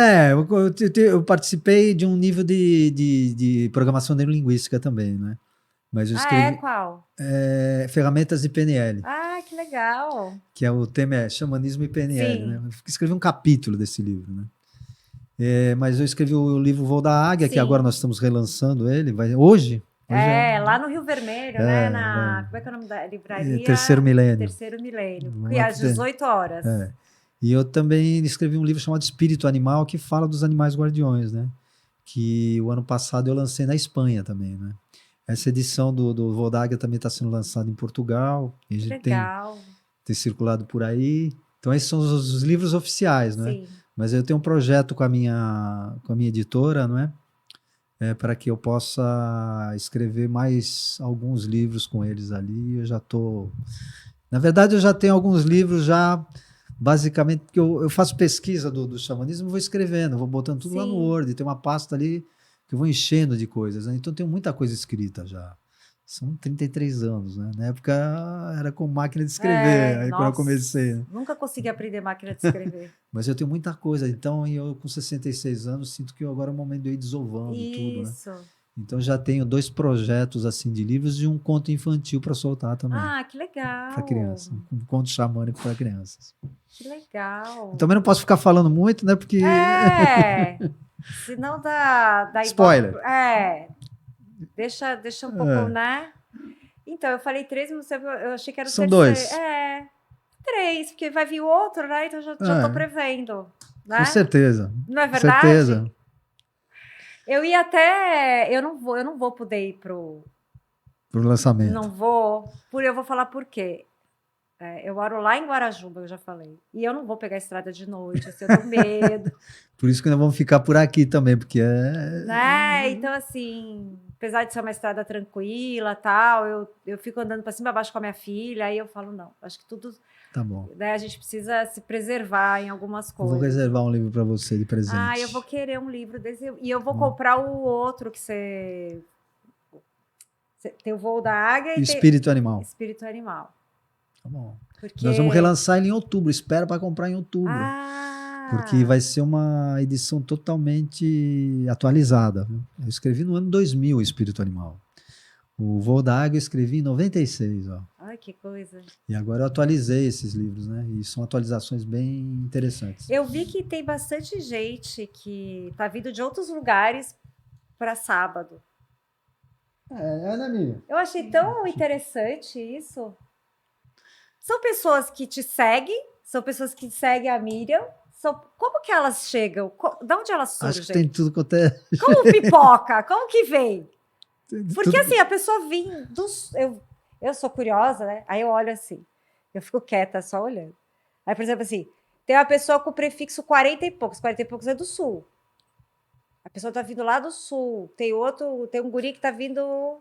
[SPEAKER 2] Eu participei de um nível de programação neurolinguística também, né? Mas eu escrevi.
[SPEAKER 1] Qual?
[SPEAKER 2] Ferramentas de PNL.
[SPEAKER 1] Que legal.
[SPEAKER 2] Que é o tema é Xamanismo e PNL.
[SPEAKER 1] Sim.
[SPEAKER 2] Né? Eu escrevi um capítulo desse livro, né? Mas eu escrevi o livro Voo da Águia,
[SPEAKER 1] Sim.
[SPEAKER 2] que agora nós estamos relançando ele. Hoje
[SPEAKER 1] lá no Rio Vermelho, né? Como é que é o nome da livraria?
[SPEAKER 2] Terceiro Milênio.
[SPEAKER 1] Terceiro Milênio. Que é às 18 horas.
[SPEAKER 2] E eu também escrevi um livro chamado Espírito Animal, que fala dos animais guardiões, né? Que o ano passado eu lancei na Espanha também, né? Essa edição do Voo da Águia também está sendo lançada em Portugal. E a gente tem circulado por aí. Então, esses são os livros oficiais, né?
[SPEAKER 1] Sim.
[SPEAKER 2] Mas eu tenho um projeto com a minha editora, não é? Para que eu possa escrever mais alguns livros com eles ali. Eu já estou... Na verdade, eu já tenho alguns livros já... Basicamente, porque eu faço pesquisa do xamanismo e vou escrevendo, vou botando tudo lá no Word, tem uma pasta ali que eu vou enchendo de coisas, né? Então tem muita coisa escrita já. São 33 anos, né? Na época era com máquina de escrever, aí quando eu comecei. Né?
[SPEAKER 1] Nunca consegui aprender máquina de escrever.
[SPEAKER 2] Mas eu tenho muita coisa, então eu com 66 anos sinto que agora é o momento de eu ir desovando tudo, né? Então já tenho 2 projetos assim de livros e um conto infantil para soltar também.
[SPEAKER 1] Que legal.
[SPEAKER 2] Para criança, um conto xamânico para crianças.
[SPEAKER 1] Que legal.
[SPEAKER 2] Também não posso ficar falando muito, né? Porque.
[SPEAKER 1] Senão dá
[SPEAKER 2] Spoiler.
[SPEAKER 1] Deixa um pouco, né? Então, eu falei 3, mas eu achei que era o
[SPEAKER 2] São
[SPEAKER 1] terceiro.
[SPEAKER 2] 2.
[SPEAKER 1] 3, porque vai vir o outro, né? Então já tô prevendo. Né?
[SPEAKER 2] Com certeza.
[SPEAKER 1] Não é verdade?
[SPEAKER 2] Certeza.
[SPEAKER 1] Eu ia até. Eu não vou poder ir pro
[SPEAKER 2] lançamento.
[SPEAKER 1] Não vou. Eu vou falar por quê. Eu moro lá em Guarajuba, eu já falei. E eu não vou pegar a estrada de noite, assim, eu tenho medo.
[SPEAKER 2] Por isso que nós vamos ficar por aqui também, porque
[SPEAKER 1] Né? Então, assim, apesar de ser uma estrada tranquila tal, eu fico andando para cima e abaixo com a minha filha, aí eu falo, não, acho que tudo.
[SPEAKER 2] Tá bom.
[SPEAKER 1] Né, a gente precisa se preservar em algumas coisas.
[SPEAKER 2] Vou reservar um livro para você de presente.
[SPEAKER 1] Eu vou querer um livro desse. E eu vou comprar o outro que você. Tem o Voo da Águia e
[SPEAKER 2] Espírito Animal.
[SPEAKER 1] Espírito Animal.
[SPEAKER 2] Tá bom.
[SPEAKER 1] Porque...
[SPEAKER 2] Nós vamos relançar ele em outubro. Espera para comprar em outubro. Porque vai ser uma edição totalmente atualizada. Eu escrevi no ano 2000 o Espírito Animal. O Voo da Águia eu escrevi em 96. Ó.
[SPEAKER 1] Ai, que coisa.
[SPEAKER 2] E agora eu atualizei esses livros, né? E são atualizações bem interessantes.
[SPEAKER 1] Eu vi que tem bastante gente que tá vindo de outros lugares para sábado.
[SPEAKER 2] Né, amiga?
[SPEAKER 1] Eu achei tão interessante isso. São pessoas que te seguem, são pessoas que seguem a Miriam. Como que elas chegam? De onde elas surgem?
[SPEAKER 2] Acho que tem tudo quanto é...
[SPEAKER 1] Como pipoca? Como que vem? Porque assim, a pessoa vem dos... Eu sou curiosa, né? Aí eu olho assim, eu fico quieta só olhando. Aí, por exemplo, assim, tem uma pessoa com o prefixo 40 e poucos é do sul. A pessoa tá vindo lá do sul. Tem um guri que tá vindo,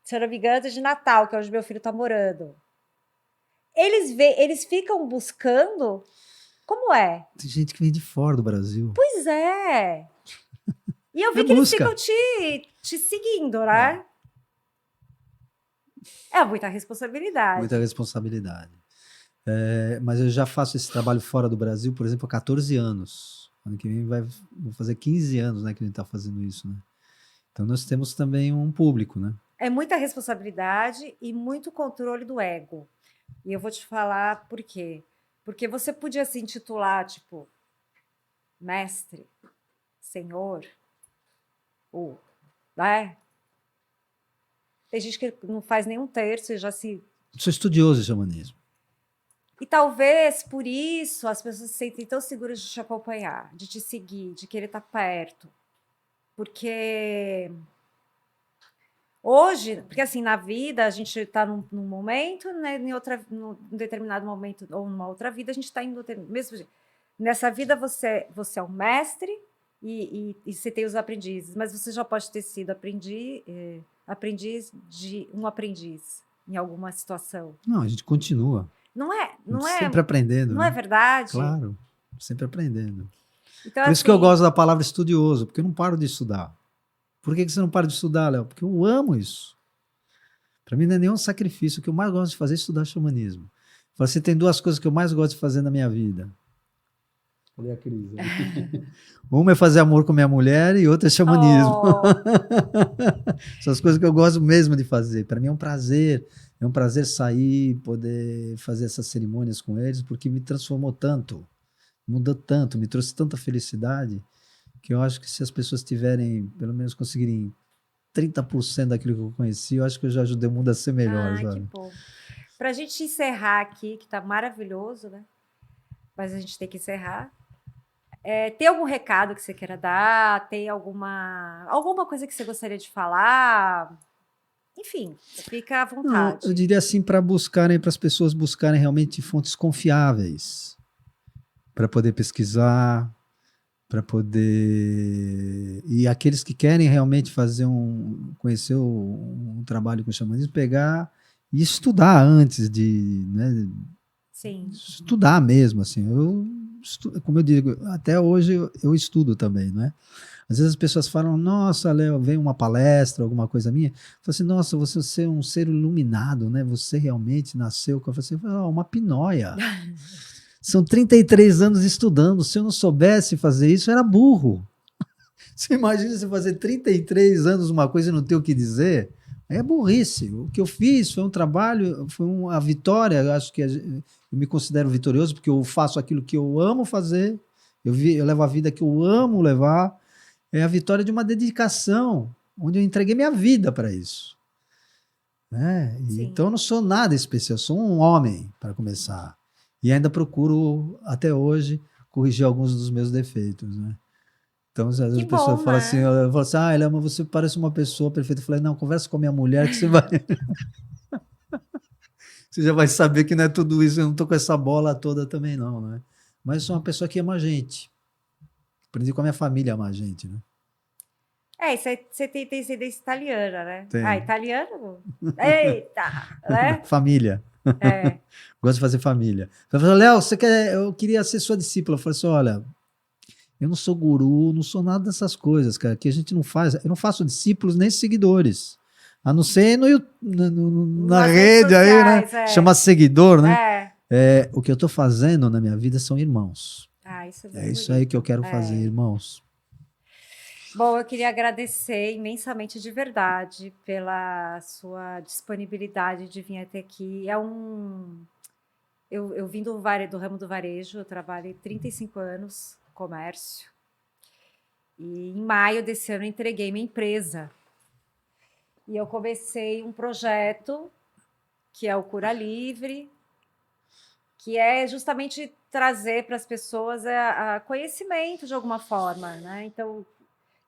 [SPEAKER 1] se eu não me engano, de Natal, que é onde meu filho tá morando. Eles ficam buscando. Como é?
[SPEAKER 2] Tem gente que vem de fora do Brasil.
[SPEAKER 1] Pois é. E eu vi que eles ficam te seguindo, né? É muita responsabilidade.
[SPEAKER 2] Muita responsabilidade. Mas eu já faço esse trabalho fora do Brasil, por exemplo, há 14 anos. Ano que vem vou fazer 15 anos, né, que a gente está fazendo isso, né? Então nós temos também um público, né?
[SPEAKER 1] É muita responsabilidade e muito controle do ego. E eu vou te falar por quê. Porque você podia se intitular, tipo, mestre, senhor, ou, né? Tem gente que não faz nenhum terço e já se...
[SPEAKER 2] Sou estudioso de xamanismo.
[SPEAKER 1] E talvez por isso as pessoas se sentem tão seguras de te acompanhar, de te seguir, de querer estar perto. Porque hoje, porque assim, na vida a gente está num momento, né, num determinado momento ou numa outra vida a gente está indo mesmo. Nessa vida você é um mestre e você tem os aprendizes, mas você já pode ter sido aprendiz de um aprendiz em alguma situação.
[SPEAKER 2] Não, a gente continua.
[SPEAKER 1] Não é
[SPEAKER 2] sempre aprendendo.
[SPEAKER 1] Não
[SPEAKER 2] né?
[SPEAKER 1] é verdade?
[SPEAKER 2] Claro, sempre aprendendo.
[SPEAKER 1] Então,
[SPEAKER 2] por isso que eu gosto da palavra estudioso, porque eu não paro de estudar. Por que você não para de estudar, Léo? Porque eu amo isso. Para mim não é nenhum sacrifício. O que eu mais gosto de fazer é estudar xamanismo. Você tem 2 coisas que eu mais gosto de fazer na minha vida. Olha a Cris. Uma é fazer amor com minha mulher e outra é xamanismo. São as coisas que eu gosto mesmo de fazer. Para mim é um prazer. É um prazer sair, poder fazer essas cerimônias com eles, porque me transformou tanto, mudou tanto, me trouxe tanta felicidade, que eu acho que se as pessoas tiverem, pelo menos conseguirem 30% daquilo que eu conheci, eu acho que eu já ajudei o mundo a ser melhor.
[SPEAKER 1] Que bom. Para a gente encerrar aqui, que está maravilhoso, né? Mas a gente tem que encerrar. Tem algum recado que você queira dar? Tem alguma coisa que você gostaria de falar? Enfim, fica à vontade.
[SPEAKER 2] Não, eu diria assim, para as pessoas buscarem realmente fontes confiáveis, para poder pesquisar, para poder... E aqueles que querem realmente conhecer um trabalho com xamanismo, pegar e estudar antes de... Né,
[SPEAKER 1] sim.
[SPEAKER 2] Estudar mesmo, assim. Como eu digo, até hoje eu estudo também, não é? Às vezes as pessoas falam, nossa, Léo, vem uma palestra, alguma coisa minha. Eu falo assim, nossa, você é um ser iluminado, né? Você realmente nasceu com uma pinóia. São 33 anos estudando. Se eu não soubesse fazer isso, eu era burro. Você imagina você fazer 33 anos uma coisa e não ter o que dizer? É burrice. O que eu fiz foi um trabalho, foi uma vitória. Eu acho que eu me considero vitorioso porque eu faço aquilo que eu amo fazer. Eu levo a vida que eu amo levar. É a vitória de uma dedicação, onde eu entreguei minha vida para isso. Né? Então eu não sou nada especial, eu sou um homem, para começar. E ainda procuro, até hoje, corrigir alguns dos meus defeitos. Né? Então, às vezes a pessoa fala assim, eu falo assim, Eliama, você parece uma pessoa perfeita. Eu falei, não, conversa com a minha mulher que você vai... você já vai saber que não é tudo isso, eu não tô com essa bola toda também não, né? Mas eu sou uma pessoa que ama a gente. Aprendi com a minha família a amar a gente, né?
[SPEAKER 1] Você tem descendência italiana, né?
[SPEAKER 2] Tem.
[SPEAKER 1] Ah, italiano? Eita! Né?
[SPEAKER 2] Família.
[SPEAKER 1] É.
[SPEAKER 2] Gosto de fazer família. Eu falei, Léo, eu queria ser sua discípula. Eu falei assim, olha, eu não sou guru, não sou nada dessas coisas, cara, que a gente não faz. Eu não faço discípulos nem seguidores. A não ser na rede sociais, aí, né? Chama seguidor, né? O que eu tô fazendo na minha vida são irmãos.
[SPEAKER 1] Isso
[SPEAKER 2] é isso aí que eu quero fazer, irmãos.
[SPEAKER 1] Bom, eu queria agradecer imensamente de verdade pela sua disponibilidade de vir até aqui. Eu vim do ramo do varejo, eu trabalhei 35 anos no comércio. E em maio desse ano eu entreguei minha empresa. E eu comecei um projeto que é o Cura Livre, que é justamente trazer para as pessoas a conhecimento de alguma forma, né? Então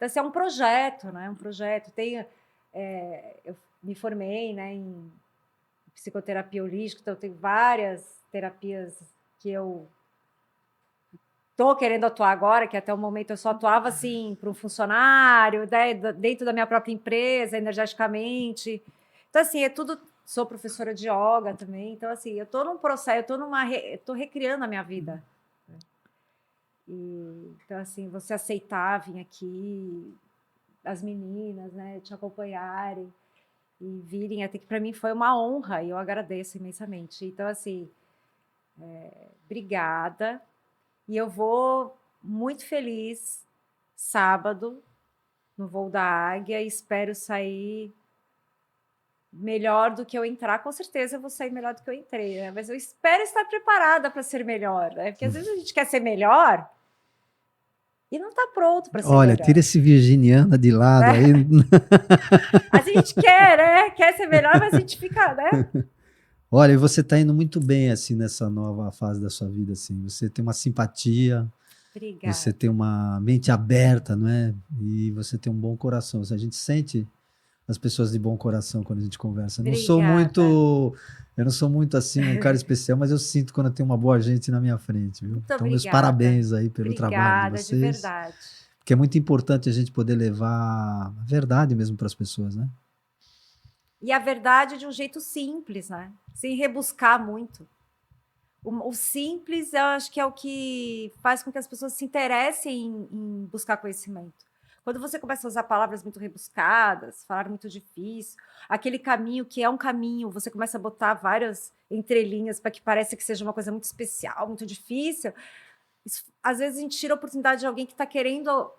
[SPEAKER 1] assim, é um projeto, né? Um projeto. Eu me formei, né, em psicoterapia holística, então tem várias terapias que eu estou querendo atuar agora, que até o momento eu só atuava assim para um funcionário, né, dentro da minha própria empresa, energeticamente. Então, assim, é tudo. Sou professora de yoga também, então assim, eu estou num processo, estou recriando a minha vida. Então, assim, você aceitar vir aqui, as meninas, né, te acompanharem e virem até que para mim foi uma honra e eu agradeço imensamente. Então, assim, obrigada. E eu vou muito feliz sábado no voo da Águia e espero sair melhor do que eu entrar. Com certeza eu vou sair melhor do que eu entrei, né? Mas eu espero estar preparada para ser melhor, né? Porque às vezes a gente quer ser melhor e não está pronto para ser melhor.
[SPEAKER 2] Olha, tira esse virginiana de lado aí.
[SPEAKER 1] A gente quer, né? Quer ser melhor, mas a gente fica, né?
[SPEAKER 2] Olha, e você está indo muito bem, assim, nessa nova fase da sua vida, assim. Você tem uma simpatia. Obrigada. Você tem uma mente aberta, não é? E você tem um bom coração. A gente sente as pessoas de bom coração quando a gente conversa. Eu não sou muito assim um cara especial, mas eu sinto quando tem uma boa gente na minha frente, viu? Então, meus parabéns aí pelo trabalho de vocês.
[SPEAKER 1] De verdade.
[SPEAKER 2] Porque é muito importante a gente poder levar a verdade mesmo para as pessoas, né?
[SPEAKER 1] E a verdade de um jeito simples, né? Sem rebuscar muito. O simples, eu acho que é o que faz com que as pessoas se interessem em buscar conhecimento. Quando você começa a usar palavras muito rebuscadas, falar muito difícil, aquele caminho que é um caminho, você começa a botar várias entrelinhas para que pareça que seja uma coisa muito especial, muito difícil. Isso, às vezes a gente tira a oportunidade de alguém que está querendo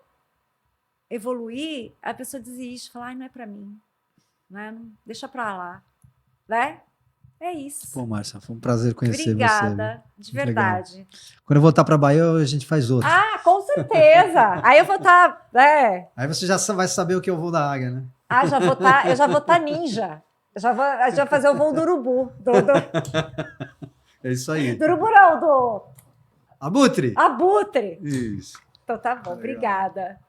[SPEAKER 1] evoluir, a pessoa desiste, fala, não é para mim, né? Deixa para lá, né? É isso.
[SPEAKER 2] Pô, Márcia, foi um prazer conhecer
[SPEAKER 1] Obrigada,
[SPEAKER 2] você. Obrigada,
[SPEAKER 1] de verdade.
[SPEAKER 2] Legal. Quando eu voltar para Bahia, a gente faz outro.
[SPEAKER 1] Com certeza. Aí eu vou estar, né?
[SPEAKER 2] Aí você já vai saber o que é o voo da águia, né?
[SPEAKER 1] Eu já vou estar ninja. A gente vai fazer o voo do urubu.
[SPEAKER 2] É isso aí.
[SPEAKER 1] Do urubu não, do...
[SPEAKER 2] Abutre.
[SPEAKER 1] Abutre.
[SPEAKER 2] Isso.
[SPEAKER 1] Então tá bom, legal. Obrigada.